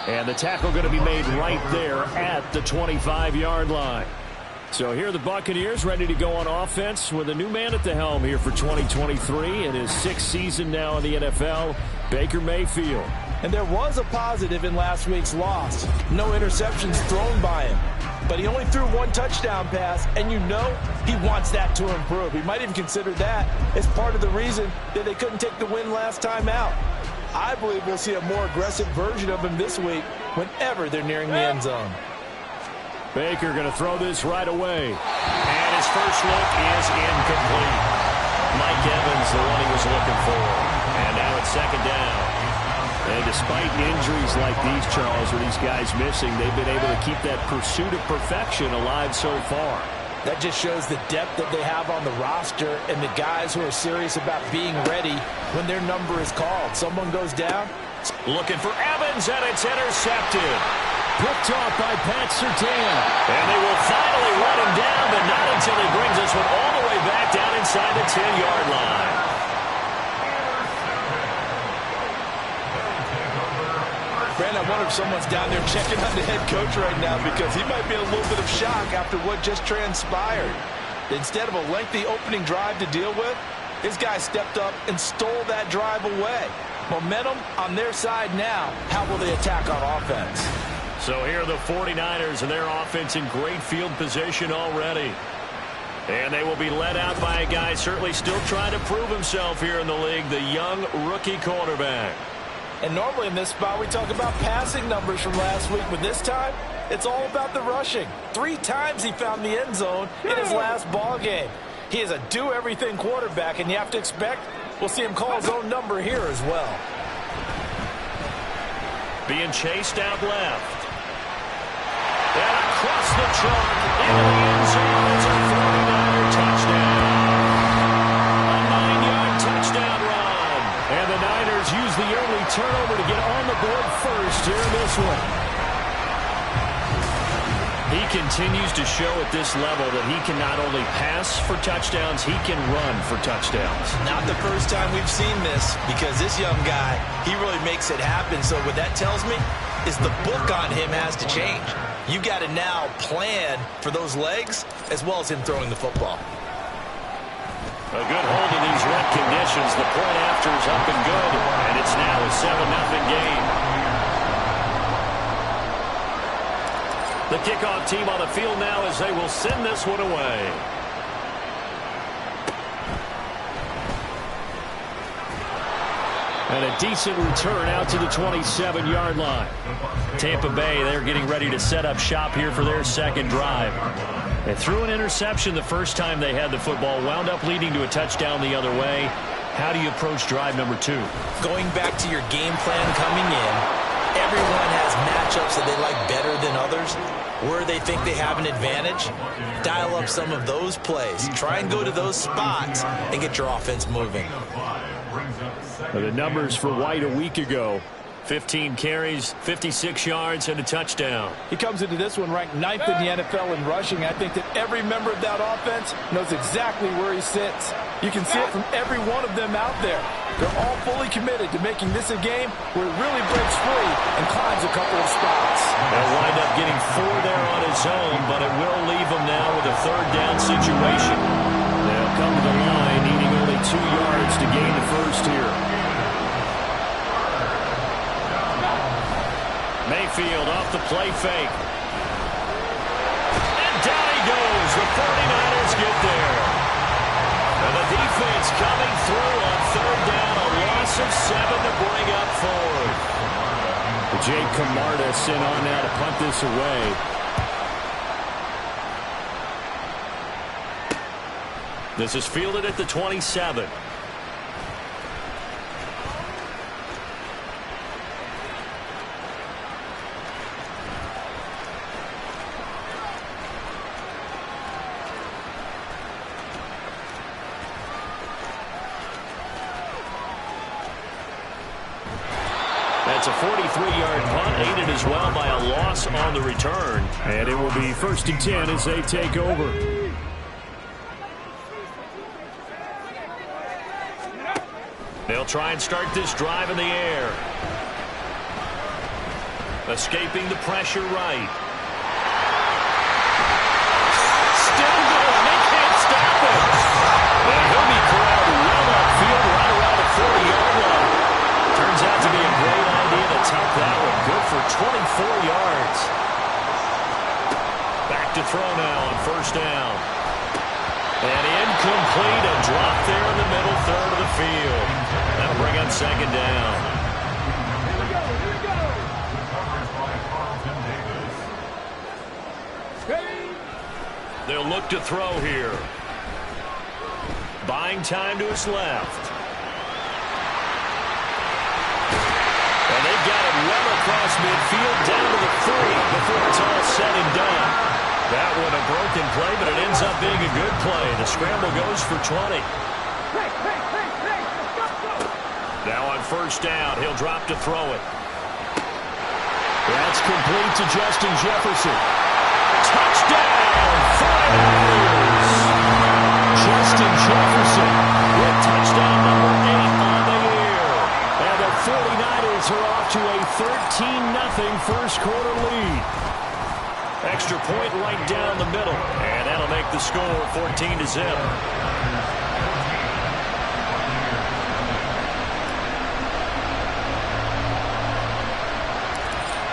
And the tackle going to be made right there at the 25-yard line. So here are the Buccaneers ready to go on offense with a new man at the helm here for 2023 in his 6th season now in the NFL, Baker Mayfield. And there was a positive in last week's loss. No interceptions thrown by him. But he only threw 1 touchdown pass, and you know he wants that to improve. He might even consider that as part of the reason that they couldn't take the win last time out. I believe we'll see a more aggressive version of him this week whenever they're nearing the end zone. Baker going to throw this right away. And his first look is incomplete. Mike Evans, the one he was looking for. And now it's 2nd down. And despite injuries like these, Charles, or these guys missing, they've been able to keep that pursuit of perfection alive so far. That just shows the depth that they have on the roster and the guys who are serious about being ready when their number is called. Someone goes down. Looking for Evans, and it's intercepted. Picked off by Pat Surtain. And they will finally run him down, but not until he brings this one all the way back down inside the 10-yard line. Brandon, I wonder if someone's down there checking on the head coach right now because he might be in a little bit of shock after what just transpired. Instead of a lengthy opening drive to deal with, his guy stepped up and stole that drive away. Momentum on their side now. How will they attack on offense? So here are the 49ers and their offense in great field position already. And they will be led out by a guy certainly still trying to prove himself here in the league, the young rookie quarterback. And normally in this spot, we talk about passing numbers from last week, but this time, it's all about the rushing. 3 times he found the end zone in his last ball game. He is a do-everything quarterback, and you have to expect we'll see him call his own number here as well. Being chased out left. And across the trunk into the end zone. It's a 49er touchdown. A 9-yard touchdown run. And the Niners use the early turnover to get on the board first here in this one. He continues to show at this level that he can not only pass for touchdowns, he can run for touchdowns. Not the first time we've seen this because this young guy, he really makes it happen. So what that tells me is the book on him has to change. You got to now plan for those legs as well as him throwing the football. A good hold in these wet conditions. The point after is up and good, and it's now a 7-0 game. The kickoff team on the field now as they will send this one away. And a decent return out to the 27-yard line. Tampa Bay, they're getting ready to set up shop here for their 2nd drive. They threw an interception the first time they had the football, wound up leading to a touchdown the other way. How do you approach drive number 2? Going back to your game plan coming in, everyone has matchups that they like better than others. Where they think they have an advantage, dial up some of those plays. Try and go to those spots and get your offense moving. The numbers for White a week ago. 15 carries, 56 yards, and a touchdown. He comes into this one ranked 9th in the NFL in rushing. I think that every member of that offense knows exactly where he sits. You can see it from every one of them out there. They're all fully committed to making this a game where it really breaks free and climbs a couple of spots. They'll wind up getting 4 there on his own, but it will leave him now with a 3rd down situation. They'll come to the line, needing only 2 yards to gain the first here. Mayfield off the play fake. And down he goes. The 49ers get there. And the defense coming through on 3rd down. A loss of 7 to bring up 4th. Jake Camarda sent on now to punt this away. This is fielded at the 27. That's a 43-yard punt, aided as well by a loss on the return. And it will be 1st and 10 as they take over. They'll try and start this drive in the air. Escaping the pressure right. Still going. They can't stop him. And he'll be corralled well upfield right around the 40-yard line. Turns out to be a great idea to tuck that one. Good for 24 yards. Back to throw now on 1st down. And incomplete, a drop there in the middle 3rd of the field. That'll bring up 2nd down. They'll look to throw here. Buying time to his left. And they've got it well across midfield down to the 3 before it's all said and done. That one a broken play, but it ends up being a good play. The scramble goes for 20. Now on 1st down, he'll drop to throw it. That's complete to Justin Jefferson. Touchdown, 49ers! Justin Jefferson with touchdown number 8 on the year. And the 49ers are off to a 13-0 first quarter lead. Extra point right down the middle, and that'll make the score 14-0.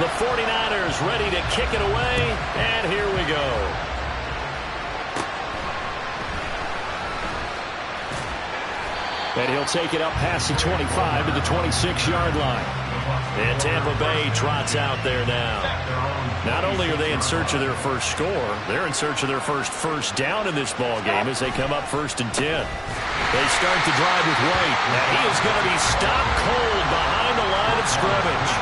The 49ers ready to kick it away, and here we go. And he'll take it up past the 25 to the 26-yard line. And Tampa Bay trots out there now. Not only are they in search of their first score, they're in search of their first down in this ball game as they come up 1st and 10. They start the drive with White. Now he is going to be stopped cold behind the line of scrimmage.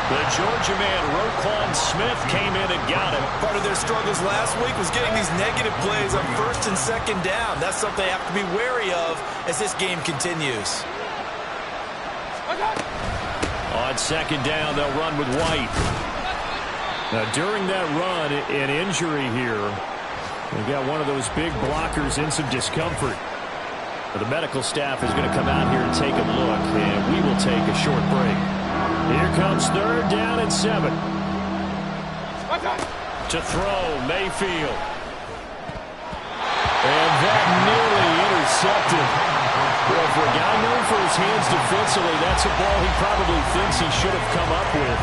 The Georgia man, Roquan Smith, came in and got him. Part of their struggles last week was getting these negative plays on 1st and 2nd down. That's something they have to be wary of as this game continues. On 2nd down, they'll run with White. Now, during that run, an injury here. They've got one of those big blockers in some discomfort. The medical staff is going to come out here and take a look, and we will take a short break. Here comes 3rd down and 7. To throw, Mayfield. And that nearly intercepted. Well, for a guy known for his hands defensively, that's a ball he probably thinks he should have come up with.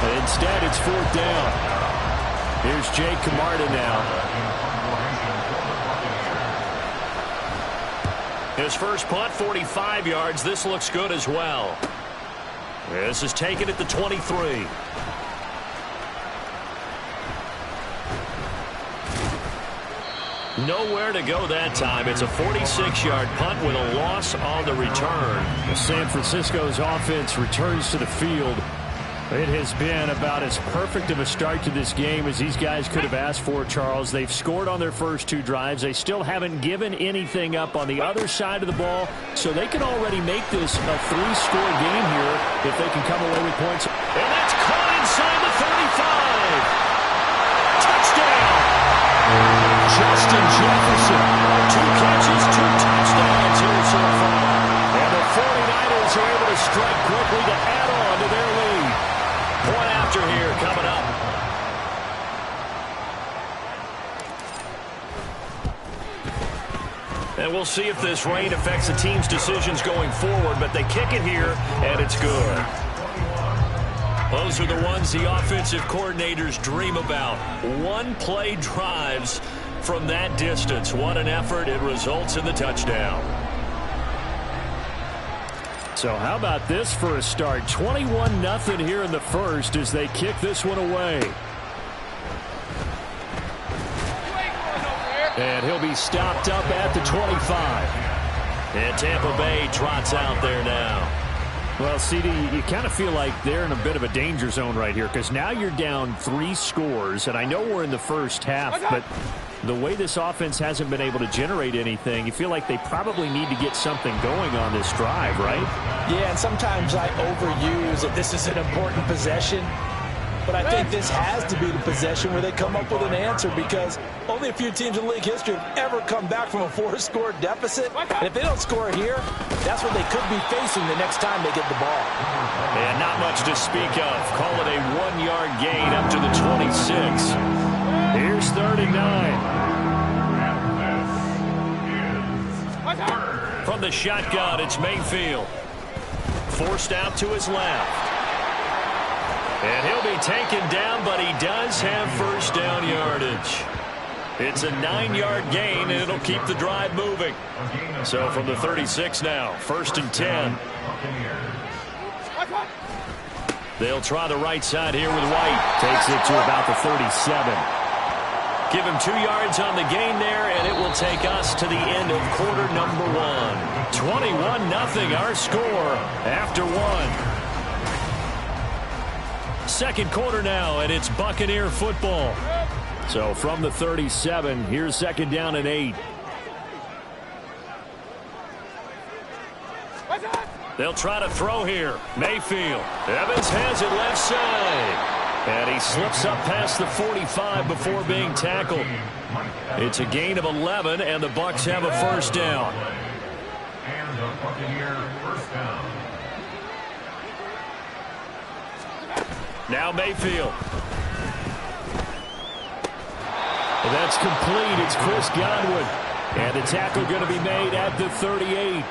But instead, it's 4th down. Here's Jake Camarda now. His first punt, 45 yards. This looks good as well. This is taken at the 23. Nowhere to go that time. It's a 46-yard punt with a loss on the return. San Francisco's offense returns to the field. It has been about as perfect of a start to this game as these guys could have asked for, Charles. They've scored on their first 2 drives. They still haven't given anything up on the other side of the ball, so they can already make this a 3-score game here if they can come away with points. And that's caught inside the 35. Touchdown! Justin Jefferson. 2 catches, 2 touchdowns here so far. And the 49ers are able to strike quickly to add on to their lead. Point after here coming up. And we'll see if this rain affects the team's decisions going forward, but they kick it here, and it's good. Those are the ones the offensive coordinators dream about. 1-play drives from that distance. What an effort. It results in the touchdown. So how about this for a start? 21-0 here in the first as they kick this one away. And he'll be stopped up at the 25. And Tampa Bay trots out there now. Well, CD, you kind of feel like they're in a bit of a danger zone right here because now you're down 3 scores, and I know we're in the first half, but the way this offense hasn't been able to generate anything, you feel like they probably need to get something going on this drive, right? Yeah, and sometimes I overuse that this is an important possession, but I think this has to be the possession where they come up with an answer because only a few teams in league history have ever come back from a 4-score deficit. And if they don't score here, that's what they could be facing the next time they get the ball. And not much to speak of. Call it a 1-yard gain up to the 26. Here's 3rd and 9. From the shotgun, it's Mayfield. Forced out to his left. And he'll be taken down, but he does have first down yardage. It's a 9-yard gain, and it'll keep the drive moving. So from the 36 now, 1st and 10. They'll try the right side here with White. Takes it to about the 37. Give him 2 yards on the gain there, and it will take us to the end of quarter number 1. 21-0 our score after 1. Second quarter now, and it's Buccaneer football. So from the 37, here's 2nd down and 8. They'll try to throw here. Mayfield. Evans has it left side. And he slips up past the 45 before being tackled. It's a gain of 11, and the Bucs have a first down. And the Buccaneer first down. Now Mayfield. And that's complete. It's Chris Godwin. And the tackle going to be made at the 38.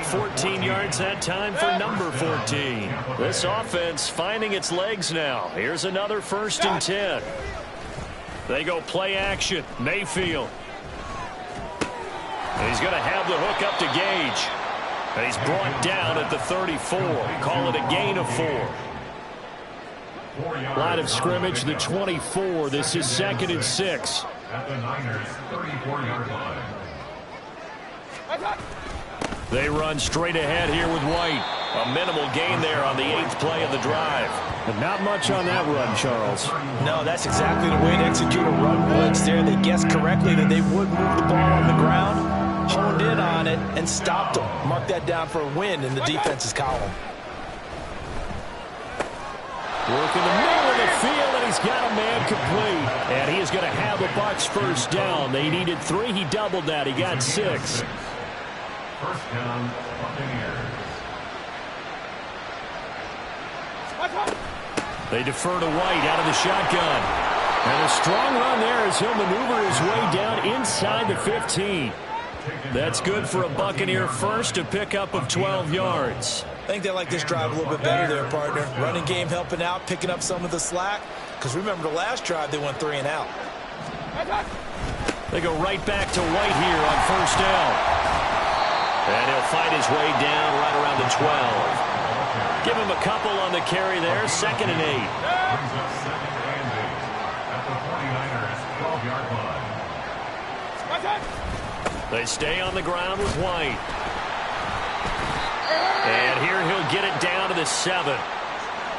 14 yards that time for number 14. This offense finding its legs now. Here's another 1st and 10. They go play action. Mayfield. And he's going to have the hook up to Gage. And he's brought down at the 34. Call it a gain of 4. Line of scrimmage, the 24. This is 2nd and 6. At the Niners' 34-yard line. They run straight ahead here with White. A minimal gain there on the 8th play of the drive. But not much on that run, Charles. No, that's exactly the way to execute a run blitz there. They guessed correctly that they would move the ball on the ground, honed in on it, and stopped them. Mark that down for a win in the defense's column. Work in the middle of the field, and he's got a man complete. And he is going to have the Bucs first down. They needed 3. He doubled that. He got 6. First down, Buccaneers. They defer to White out of the shotgun. And a strong run there as he'll maneuver his way down inside the 15. That's good for a Buccaneer first, a pickup of 12 yards. I think they like this drive a little bit better there, partner. Running game helping out, picking up some of the slack. Because remember the last drive, they went 3 and out. They go right back to White here on first down. And he'll fight his way down right around the 12. Give him a couple on the carry there, 2nd and 8. Brings up 2nd and 8 at the 49ers' 12-yard line. They stay on the ground with White. And here he'll get it down to the 7.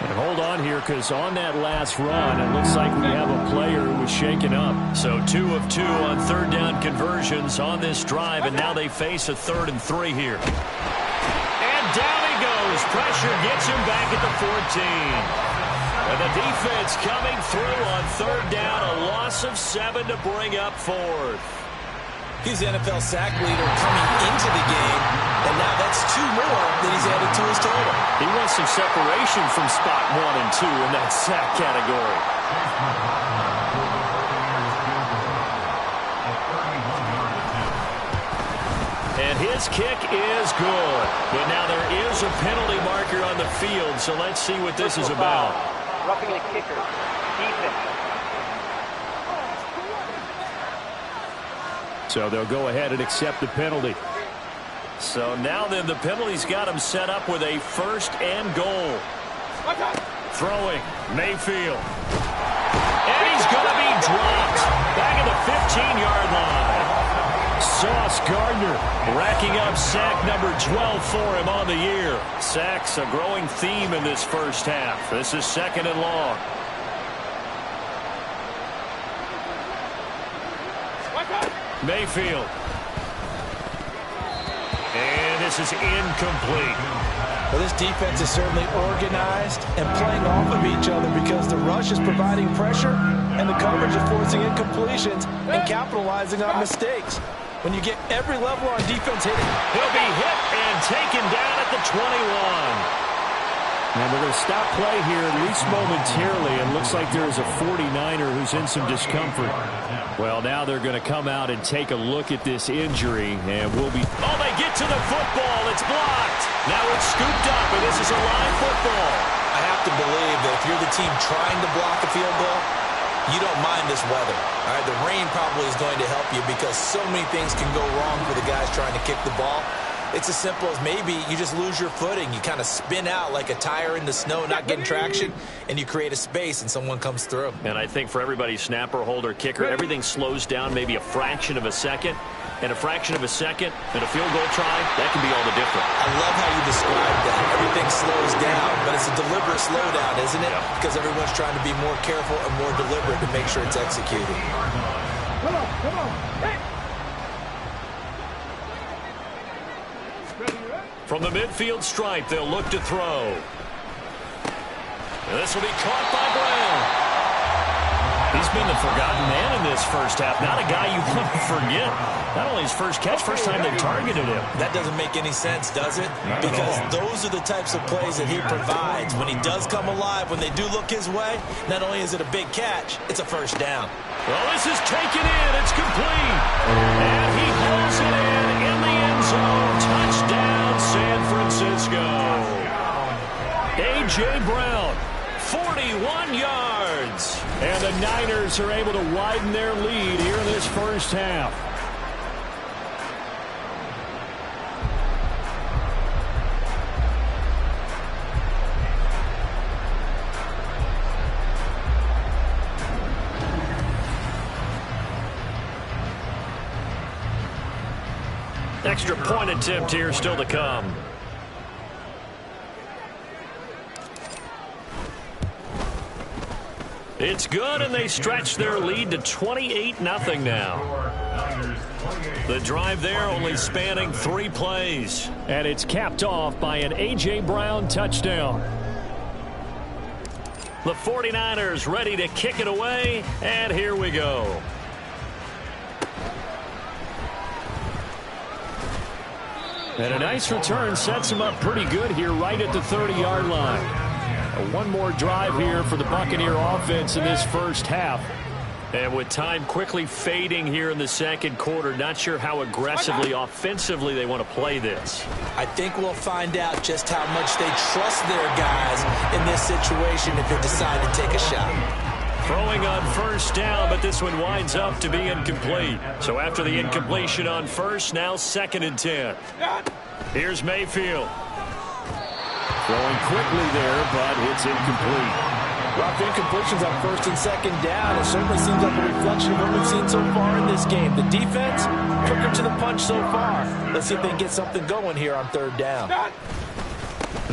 And hold on here, because on that last run, it looks like we have a player who was shaken up. So 2 of 2 on third down conversions on this drive, and now they face a 3rd and 3 here. And down he goes. Pressure gets him back at the 14. And the defense coming through on third down, a loss of 7 to bring up 4th. He's the NFL sack leader coming into the game, and now that's 2 more that he's added to his total. He wants some separation from spot 1 and 2 in that sack category. And his kick is good. But now there is a penalty marker on the field, so let's see what this is about. Roughing the kicker. Defense. So they'll go ahead and accept the penalty. So now then the penalty's got him set up with a 1st and goal. Throwing, Mayfield. And he's going to be dropped. Back at the 15-yard line. Sauce Gardner racking up sack number 12 for him on the year. Sacks a growing theme in this first half. This is 2nd and long. Mayfield. And this is incomplete. Well, this defense is certainly organized and playing off of each other because the rush is providing pressure and the coverage is forcing incompletions and capitalizing on mistakes. When you get every level on defense hitting, he'll be hit and taken down at the 21. And we're going to stop play here, at least momentarily. It looks like there is a 49er who's in some discomfort. Well, now they're going to come out and take a look at this injury, and we'll be... Oh, they get to the football. It's blocked. Now it's scooped up, and this is a live football. I have to believe that if you're the team trying to block a field goal, you don't mind this weather. All right, the rain probably is going to help you because so many things can go wrong for the guys trying to kick the ball. It's as simple as maybe you just lose your footing. You kind of spin out like a tire in the snow, not getting traction, and you create a space and someone comes through. And I think for everybody, snapper, holder, kicker, everything slows down maybe a fraction of a second. And a fraction of a second and a field goal try, that can be all the difference. I love how you described that. Everything slows down, but it's a deliberate slowdown, isn't it? Yeah. Because everyone's trying to be more careful and more deliberate to make sure it's executed. Come on, come on. Hey. From the midfield stripe, they'll look to throw. And this will be caught by Brown. He's been the forgotten man in this first half. Not a guy you want to forget. Not only his first catch, first time they've targeted him. That doesn't make any sense, does it? Because those are the types of plays that he provides. When he does come alive, when they do look his way, not only is it a big catch, it's a first down. Well, this is taken in. It's complete. And he hauls it in the end zone. Touchdown, San Francisco. A.J. Brown, 41 yards. And the Niners are able to widen their lead here in this first half. Extra point attempt here still to come. It's good, and they stretch their lead to 28-0 now. The drive there only spanning 3 plays. And it's capped off by an A.J. Brown touchdown. The 49ers ready to kick it away, and here we go. And a nice return sets him up pretty good here right at the 30-yard line. One more drive here for the Buccaneer offense in this first half. And with time quickly fading here in the second quarter, not sure how aggressively, offensively they want to play this. I think we'll find out just how much they trust their guys in this situation if they decide to take a shot. Throwing on first down, but this one winds up to be incomplete. So after the incompletion on first, now 2nd and 10. Here's Mayfield. Throwing quickly there, but it's incomplete. Rough incompletions on first and second down. It certainly seems like a reflection of what we've seen so far in this game. The defense, quicker to the punch so far. Let's see if they can get something going here on third down.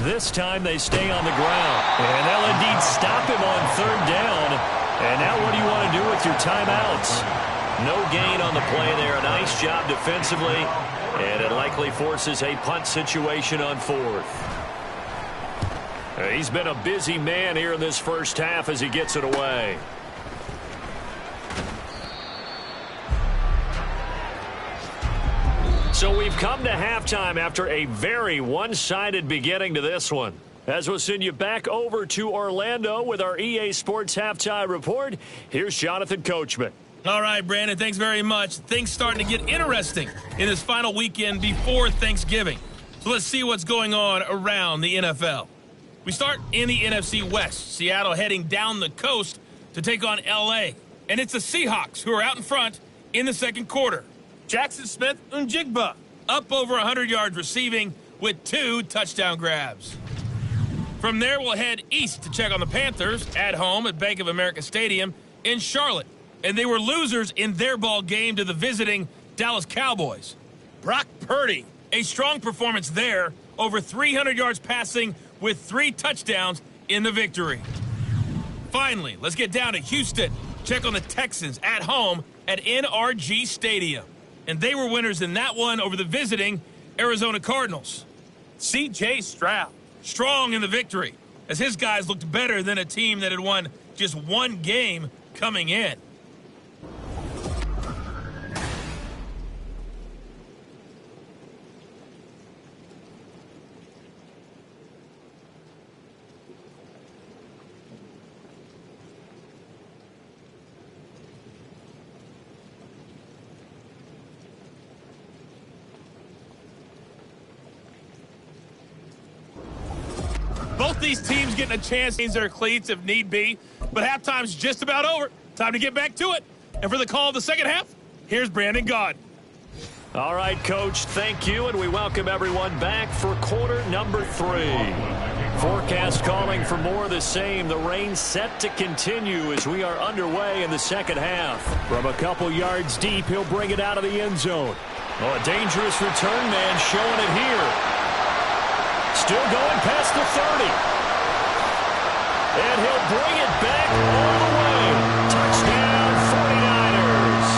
This time they stay on the ground. And they'll indeed stop him on third down. And now what do you want to do with your timeouts? No gain on the play there. A nice job defensively. And it likely forces a punt situation on fourth. He's been a busy man here in this first half as he gets it away. So we've come to halftime after a very one-sided beginning to this one. As we'll send you back over to Orlando with our EA Sports Halftime Report, here's Jonathan Coachman. All right, Brandon, thanks very much. Things starting to get interesting in this final weekend before Thanksgiving. So let's see what's going on around the NFL. We start in the NFC West. Seattle heading down the coast to take on L.A. And it's the Seahawks who are out in front in the second quarter. Jackson Smith-Njigba up over 100 yards receiving with 2 touchdown grabs. From there, we'll head east to check on the Panthers at home at Bank of America Stadium in Charlotte. And they were losers in their ball game to the visiting Dallas Cowboys. Brock Purdy, a strong performance there, over 300 yards passing with 3 touchdowns in the victory. Finally, let's get down to Houston. Check on the Texans at home at NRG Stadium. And they were winners in that one over the visiting Arizona Cardinals. C.J. Stroud, strong in the victory, as his guys looked better than a team that had won just 1 game coming in. Both these teams getting a chance to change their cleats if need be, but halftime's just about over. Time to get back to it. And for the call of the second half, here's Brandon Gaud. All right, Coach, thank you, and we welcome everyone back for quarter number 3. Forecast calling for more of the same. The rain set to continue as we are underway in the second half. From a couple yards deep, he'll bring it out of the end zone. Oh, a dangerous return man showing it here. Still going past the 30. And he'll bring it back all the way. Touchdown, 49ers.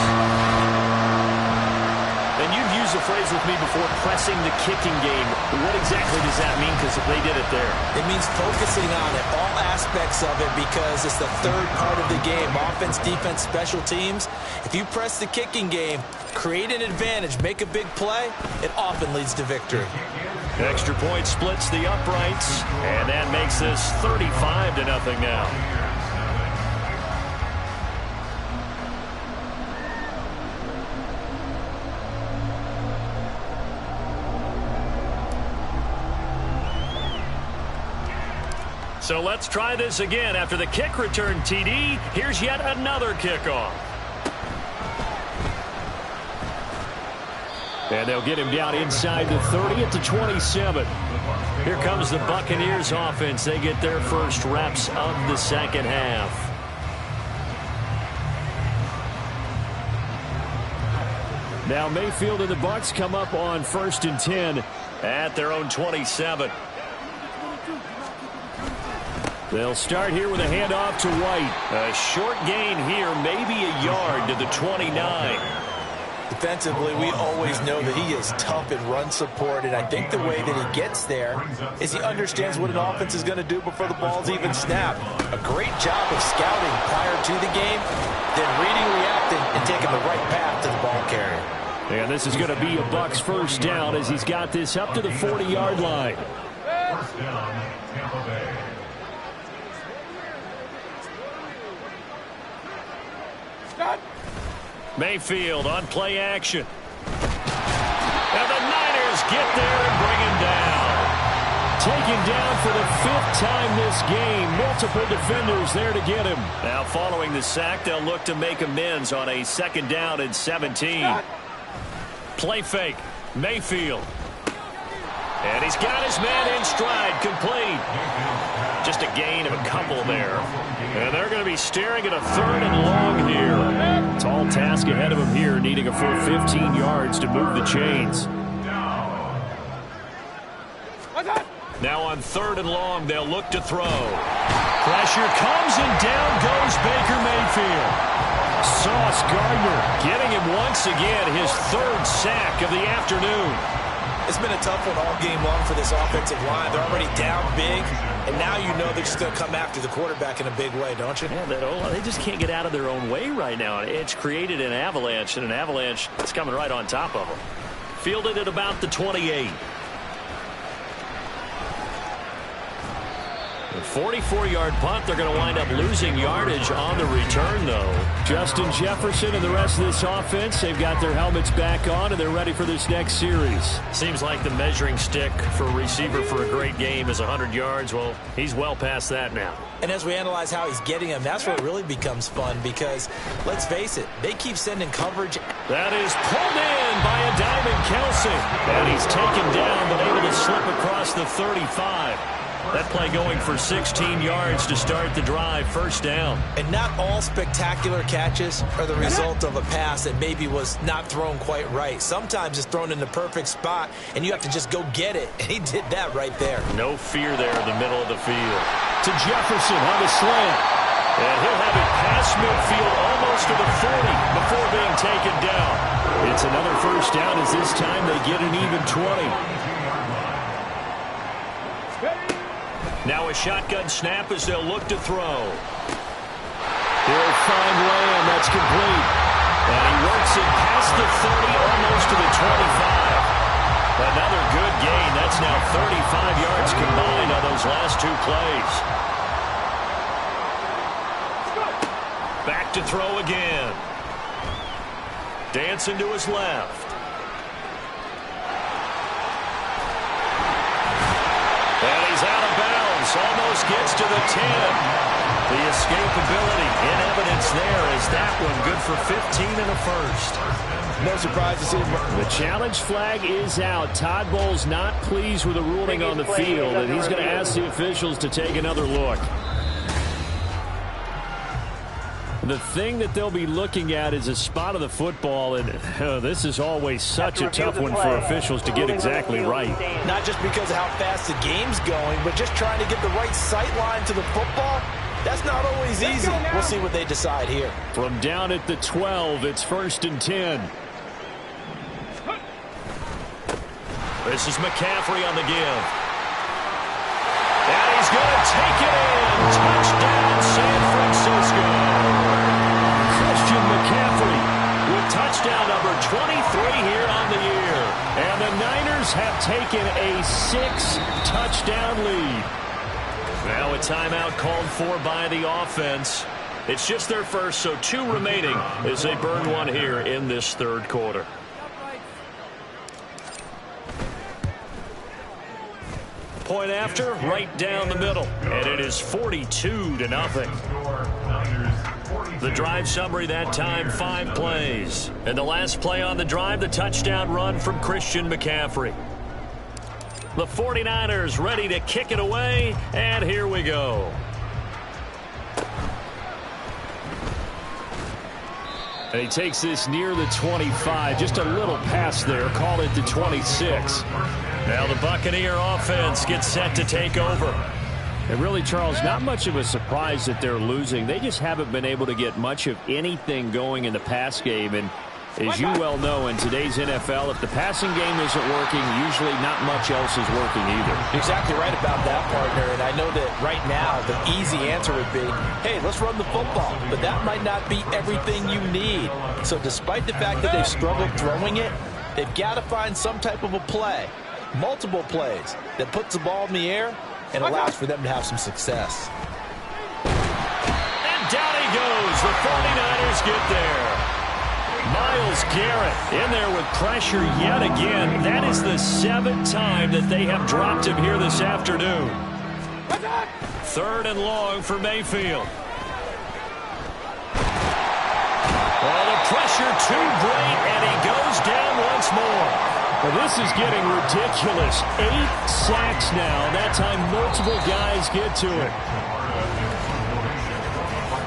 And you've used the phrase with me before, pressing the kicking game. What exactly does that mean? Because they did it there. It means focusing on it, all aspects of it, because it's the third part of the game. Offense, defense, special teams. If you press the kicking game, create an advantage, make a big play, it often leads to victory. Extra point splits the uprights, and that makes this 35-0 now. So let's try this again. After the kick return TD, here's yet another kickoff. And they'll get him down inside the 30 at the 27. Here comes the Buccaneers offense. They get their first reps of the second half. Now Mayfield and the Bucs come up on 1st and 10 at their own 27. They'll start here with a handoff to White. A short gain here, maybe a yard to the 29. Defensively, we always know that he is tough in run support, and I think the way that he gets there is he understands what an offense is going to do before the ball's even snapped. A great job of scouting prior to the game, then reading, reacting, and taking the right path to the ball carrier. And this is going to be a Bucs first down as he's got this up to the 40-yard line. First down, Tampa Bay. Mayfield on play action. And the Niners get there and bring him down. Taken down for the 5th time this game. Multiple defenders there to get him. Now following the sack, they'll look to make amends on a 2nd down and 17. Play fake. Mayfield. And he's got his man in stride, complete. Just a gain of a couple there. And they're going to be staring at a 3rd and long here. Tall task ahead of him here, needing a full 15 yards to move the chains. Now on 3rd and long, they'll look to throw. Pressure comes, and down goes Baker Mayfield. Sauce Gardner getting him once again, his 3rd sack of the afternoon. It's been a tough one all game long for this offensive line. They're already down big, and now you know they're just going to come after the quarterback in a big way, don't you? Yeah, they just can't get out of their own way right now. It's created an avalanche, and an avalanche is coming right on top of them. Fielded at about the 28. A 44-yard punt. They're going to wind up losing yardage on the return, though. Justin Jefferson and the rest of this offense, they've got their helmets back on, and they're ready for this next series. Seems like the measuring stick for a receiver for a great game is 100 yards. Well, he's well past that now. And as we analyze how he's getting them, that's where it really becomes fun because, let's face it, they keep sending coverage. That is pulled in by a Diamond Kelsey. And he's taken down but able to slip across the 35. That play going for 16 yards to start the drive, 1st down. And not all spectacular catches are the result of a pass that maybe was not thrown quite right. Sometimes it's thrown in the perfect spot, and you have to just go get it. And he did that right there. No fear there in the middle of the field. To Jefferson on the slant. And he'll have it past midfield almost to the 40 before being taken down. It's another 1st down as this time they get an even 20. Now a shotgun snap as they'll look to throw. He'll find Lamb. That's complete. And he works it past the 30, almost to the 25. Another good gain. That's now 35 yards combined on those last 2 plays. Back to throw again. Dancing to his left. And he's out of bounds. Almost gets to the 10. The escapability in evidence there as that one good for 15 and a 1st. No surprise to see him. The challenge flag is out. Todd Bowles not pleased with the ruling on the field, and he's going to ask the officials to take another look. The thing that they'll be looking at is a spot of the football, and this is always such a tough one for officials to get exactly right. Not just because of how fast the game's going, but just trying to get the right sight line to the football. That's not always easy. We'll see what they decide here. From down at the 12, it's 1st and 10. This is McCaffrey on the give. And he's going to take it in. Touchdown, San Francisco. Christian McCaffrey with touchdown number 23 here on the year. And the Niners have taken a 6-touchdown lead. Now a timeout called for by the offense. It's just their first, so 2 remaining as they burn one here in this 3rd quarter. Point after, right down the middle. And it is 42-0. The drive summary that time, 5 plays. And the last play on the drive, the touchdown run from Christian McCaffrey. The 49ers ready to kick it away, and here we go. And he takes this near the 25, just a little pass there, call it the 26. Now the Buccaneer offense gets set to take over. And really, Charles, not much of a surprise that they're losing. They just haven't been able to get much of anything going in the pass game. And as you well know, in today's NFL, if the passing game isn't working, usually not much else is working either. You're exactly right about that, partner. And I know that right now the easy answer would be, hey, let's run the football. But that might not be everything you need. So despite the fact that they've struggled throwing it, they've got to find some type of a play, multiple plays, that puts the ball in the air and allows for them to have some success. And down he goes. The 49ers get there. Myles Garrett in there with pressure yet again. That is the 7th time that they have dropped him here this afternoon. 3rd and long for Mayfield. Oh, the pressure too great, and he goes down once more. Well, this is getting ridiculous. 8 sacks now. That time multiple guys get to it.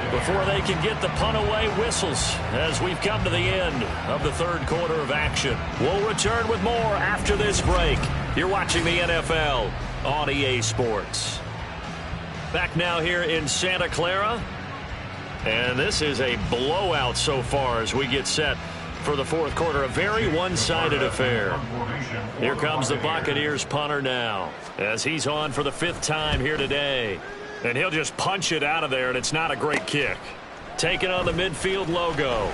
Before they can get the punt away, whistles as we've come to the end of the 3rd quarter of action. We'll return with more after this break. You're watching the NFL on EA Sports. Back now here in Santa Clara. And this is a blowout so far as we get set for the fourth quarter. A very one-sided affair. Here comes the Buccaneers punter now as he's on for the 5th time here today. And he'll just punch it out of there, and it's not a great kick. Taking on the midfield logo.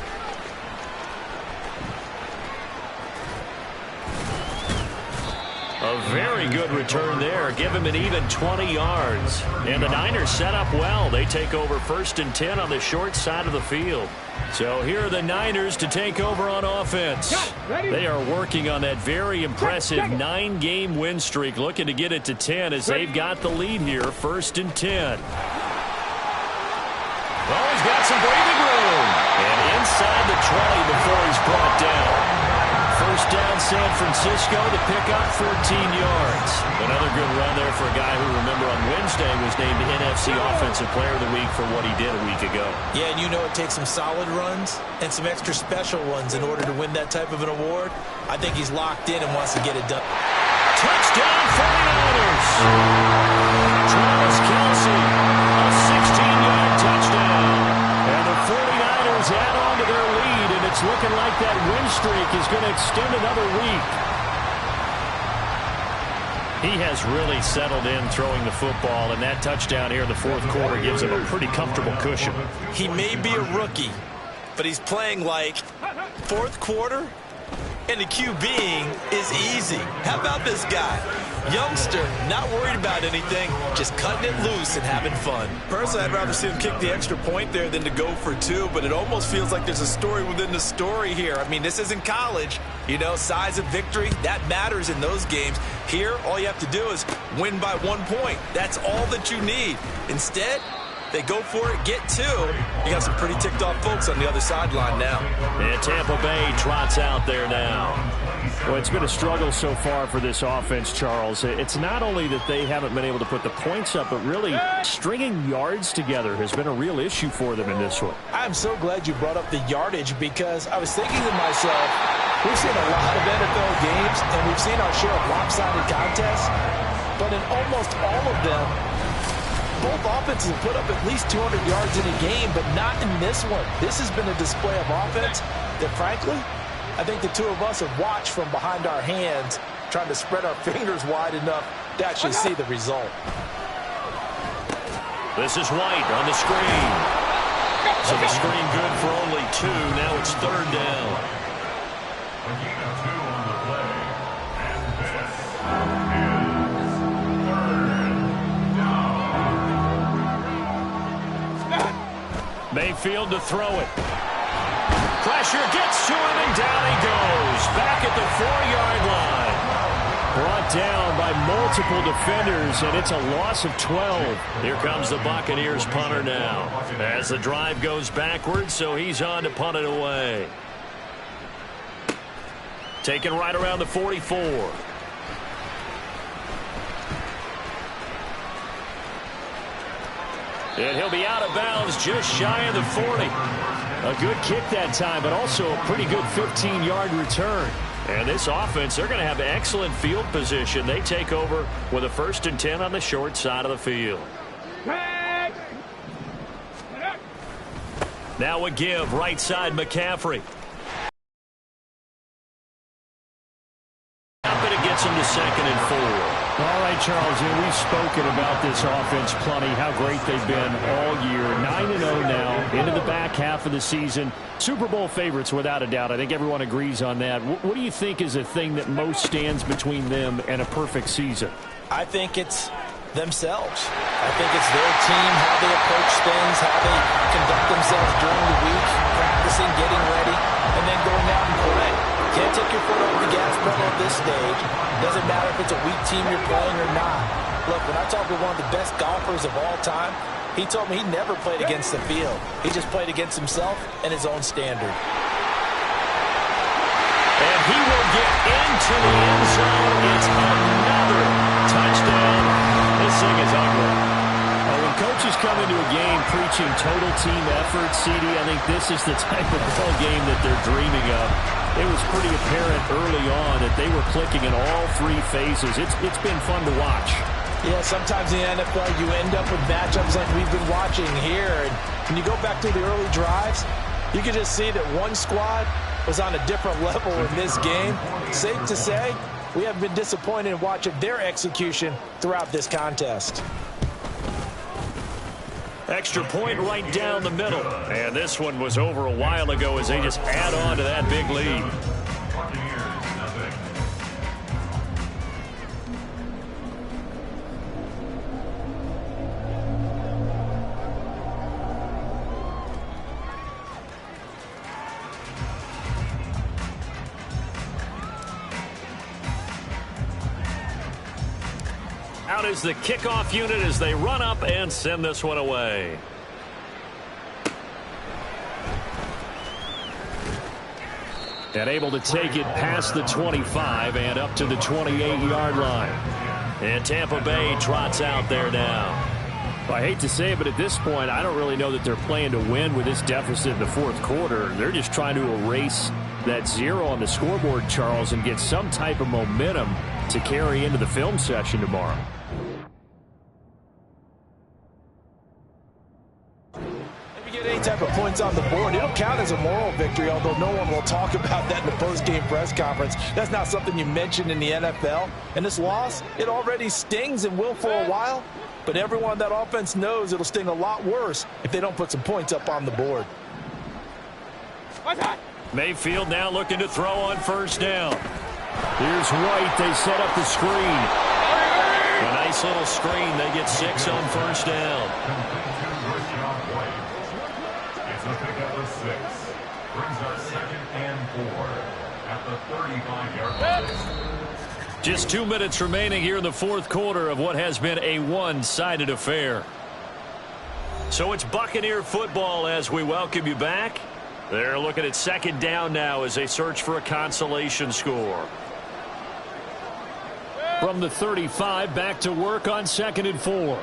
A very good return there. Give him an even 20 yards. And the Niners set up well. They take over 1st and 10 on the short side of the field. So here are the Niners to take over on offense. They are working on that very impressive 9-game win streak, looking to get it to 10 as they've got the lead here, 1st and 10. Oh, he's got some breathing room. And inside the 20 before he's brought down. 1st down, San Francisco, to pick up 14 yards. Another good run there for a guy who, remember, on Wednesday was named NFC Offensive Player of the Week for what he did a week ago. Yeah, and you know it takes some solid runs and some extra special ones in order to win that type of an award. I think he's locked in and wants to get it done. Touchdown, 49ers! Travis Kelce, a 16-yard touchdown. And the 49ers add on to their lead, and it's looking like that win streak is going to extend another week. He has really settled in throwing the football, and that touchdown here in the fourth quarter gives him a pretty comfortable cushion. He may be a rookie, but he's playing like fourth quarter, and the QBing is easy. How about this guy? Youngster, not worried about anything, just cutting it loose and having fun. Personally, I'd rather see him kick the extra point there than to go for 2, but it almost feels like there's a story within the story here. I mean, this isn't college. You know, size of victory, that matters in those games. Here, all you have to do is win by 1 point. That's all that you need. Instead, they go for it, get 2. You got some pretty ticked off folks on the other sideline now. And Tampa Bay trots out there now. Well, it's been a struggle so far for this offense, Charles. It's not only that they haven't been able to put the points up, but really stringing yards together has been a real issue for them in this one. I'm so glad you brought up the yardage because I was thinking to myself, we've seen a lot of NFL games and we've seen our share of lopsided contests, but in almost all of them, both offenses have put up at least 200 yards in a game, but not in this one. This has been a display of offense that, frankly, I think the two of us have watched from behind our hands, trying to spread our fingers wide enough to actually see the result. This is White on the screen. So the screen good for only 2. Now it's 3rd down. A gain of 2 on the play. And this is 3rd down. Mayfield to throw it. Pressure gets to him, and down he goes. Back at the 4-yard line. Brought down by multiple defenders, and it's a loss of 12. Here comes the Buccaneers punter now. As the drive goes backwards, so he's on to punt it away. Taken right around the 44. And he'll be out of bounds just shy of the 40. A good kick that time, but also a pretty good 15-yard return. And this offense, they're going to have excellent field position. They take over with a 1st and 10 on the short side of the field. Now a give, right side McCaffrey. Up and it gets him to 2nd and 4. All right, Charles, we've spoken about this offense plenty, how great they've been all year. 9-0 now, into the back half of the season. Super Bowl favorites, without a doubt. I think everyone agrees on that. What do you think is the thing that most stands between them and a perfect season? I think it's themselves. I think it's their team, how they approach things, how they conduct themselves during the week, practicing, getting ready, and then going out and play. Can't take your foot off the gas pedal at this stage. Doesn't matter if it's a weak team you're playing or not. Look, when I talk with one of the best golfers of all time, he told me he never played against the field. He just played against himself and his own standard. And he will get into the end zone. It's another touchdown. This thing is ugly. When coaches come into a game preaching total team effort, CD, I think this is the type of ball game that they're dreaming of. It was pretty apparent early on that they were clicking in all three phases. It's been fun to watch. Yeah, sometimes in the NFL you end up with matchups like we've been watching here. And when you go back to the early drives, you can just see that one squad was on a different level in this game. Safe to say, we have been disappointed in watching their execution throughout this contest. Extra point right down the middle. And this one was over a while ago as they just add on to that big lead. Out is the kickoff unit as they run up and send this one away. And able to take it past the 25 and up to the 28-yard line. And Tampa Bay trots out there now. I hate to say it, but at this point, I don't really know that they're playing to win with this deficit in the fourth quarter. They're just trying to erase that 0 on the scoreboard, Charles, and get some type of momentum to carry into the film session tomorrow. If you get any type of points on the board, it'll count as a moral victory, although no one will talk about that in the post-game press conference. That's not something you mentioned in the NFL. And this loss, it already stings and will for a while, but everyone on that offense knows it'll sting a lot worse if they don't put some points up on the board. Mayfield now looking to throw on first down. Here's White. They set up the screen. A nice little screen. They get 6 on first down. It's a pickup of 6. Brings up 2nd and 4 at the 35-yard line. Just 2 minutes remaining here in the fourth quarter of what has been a one-sided affair. So it's Buccaneer football as we welcome you back. They're looking at 2nd down now as they search for a consolation score. From the 35, back to work on 2nd and 4.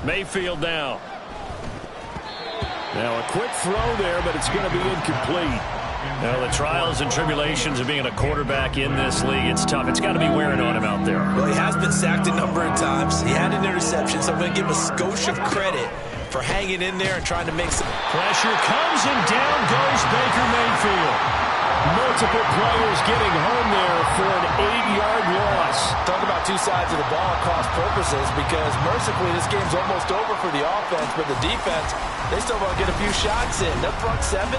Mayfield now. Now a quick throw there, but it's going to be incomplete. Now the trials and tribulations of being a quarterback in this league, it's tough. It's got to be wearing on him out there. Well, he has been sacked a number of times. He had an interception, so I'm going to give him a skosh of credit for hanging in there and trying to make some... Pressure comes, and down goes Baker Mayfield. Multiple players getting home there for an 8-yard loss. Talk about two sides of the ball at cross purposes, because mercifully this game's almost over for the offense, but the defense, they still want to get a few shots in. Their front 7,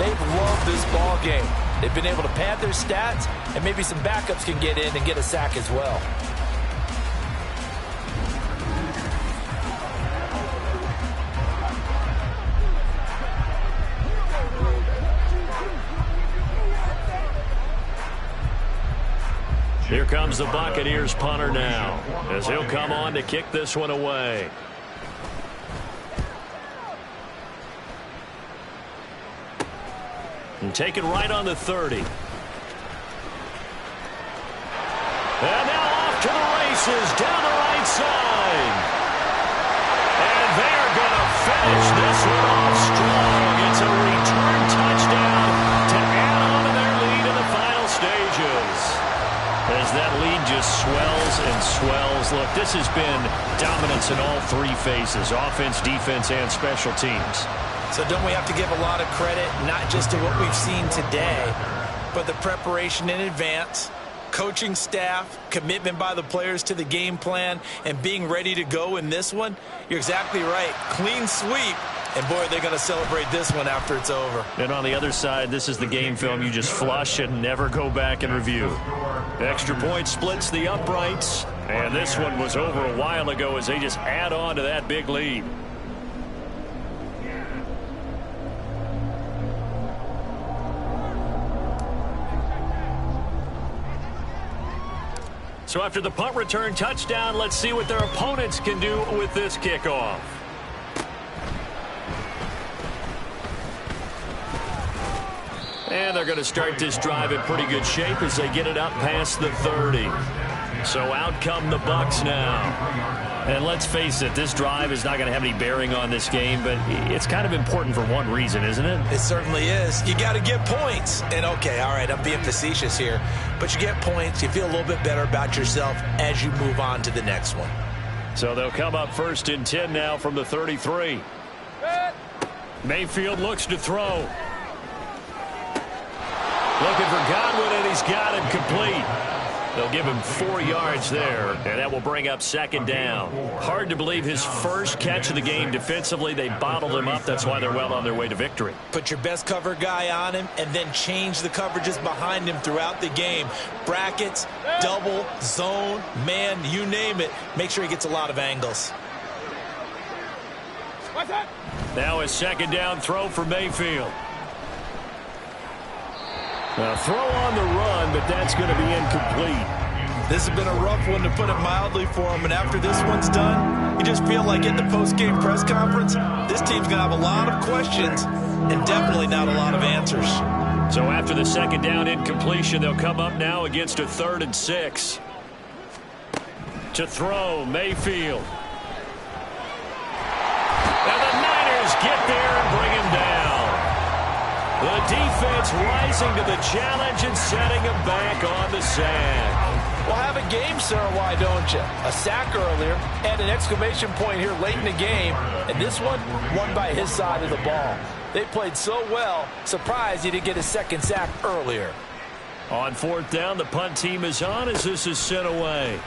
they've loved this ball game. They've been able to pad their stats, and maybe some backups can get in and get a sack as well. Here comes the Buccaneers punter now, as he'll come on to kick this one away. And take it right on the 30. And now off to the races, down the right side. And they're going to finish this one off strong. It's a return touchdown to add on to their lead in the final stages. As that lead just swells and swells. Look, this has been dominance in all 3 phases, offense, defense, and special teams. So don't we have to give a lot of credit, not just to what we've seen today, but the preparation in advance, coaching staff, commitment by the players to the game plan, and being ready to go in this one? You're exactly right. Clean sweep. And, boy, they're going to celebrate this one after it's over. And on the other side, this is the game film you just flush and never go back and review. Extra point splits the uprights. And this one was over a while ago as they just add on to that big lead. So after the punt return touchdown, let's see what their opponents can do with this kickoff. And they're going to start this drive in pretty good shape as they get it up past the 30. So out come the Bucs now. And let's face it, this drive is not going to have any bearing on this game, but it's kind of important for one reason, isn't it? It certainly is. You got to get points. And, okay, all right, I'm being facetious here. But you get points. You feel a little bit better about yourself as you move on to the next one. So they'll come up 1st and 10 now from the 33. Mayfield looks to throw. Looking for Godwin, and he's got him complete. They'll give him 4 yards there, and that will bring up 2nd down. Hard to believe his first catch of the game defensively. They bottled him up. That's why they're well on their way to victory. Put your best cover guy on him and then change the coverages behind him throughout the game. Brackets, double, zone, man, you name it. Make sure he gets a lot of angles. Now a 2nd down throw for Mayfield. A throw on the run, but that's going to be incomplete. This has been a rough one, to put it mildly, for him. And after this one's done, you just feel like in the post-game press conference, this team's going to have a lot of questions and definitely not a lot of answers. So after the 2nd down incompletion, they'll come up now against a 3rd and 6. To throw, Mayfield. And the Niners get there and bring him down. The defense rising to the challenge and setting him back on the sack. Well, have a game, sir, why don't you? A sack earlier and an exclamation point here late in the game. And this one won by his side of the ball. They played so well, surprised he didn't get his 2nd sack earlier. On 4th down, the punt team is on as this is sent away.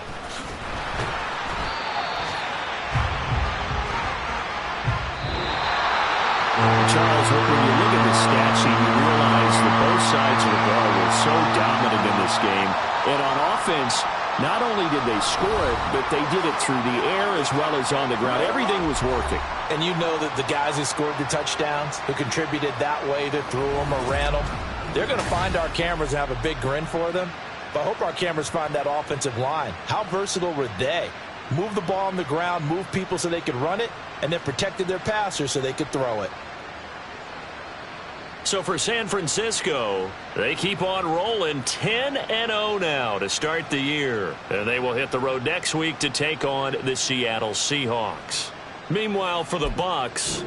Charles, when you look at the stat sheet, you realize that both sides of the ball were so dominant in this game. And on offense, not only did they score it, but they did it through the air as well as on the ground. Everything was working. And you know that the guys who scored the touchdowns, who contributed that way, that threw them or ran them, they're going to find our cameras and have a big grin for them. But I hope our cameras find that offensive line. How versatile were they? Move the ball on the ground, move people so they could run it, and then protected their passers so they could throw it. So for San Francisco, they keep on rolling 10-0 now to start the year. And they will hit the road next week to take on the Seattle Seahawks. Meanwhile, for the Bucs,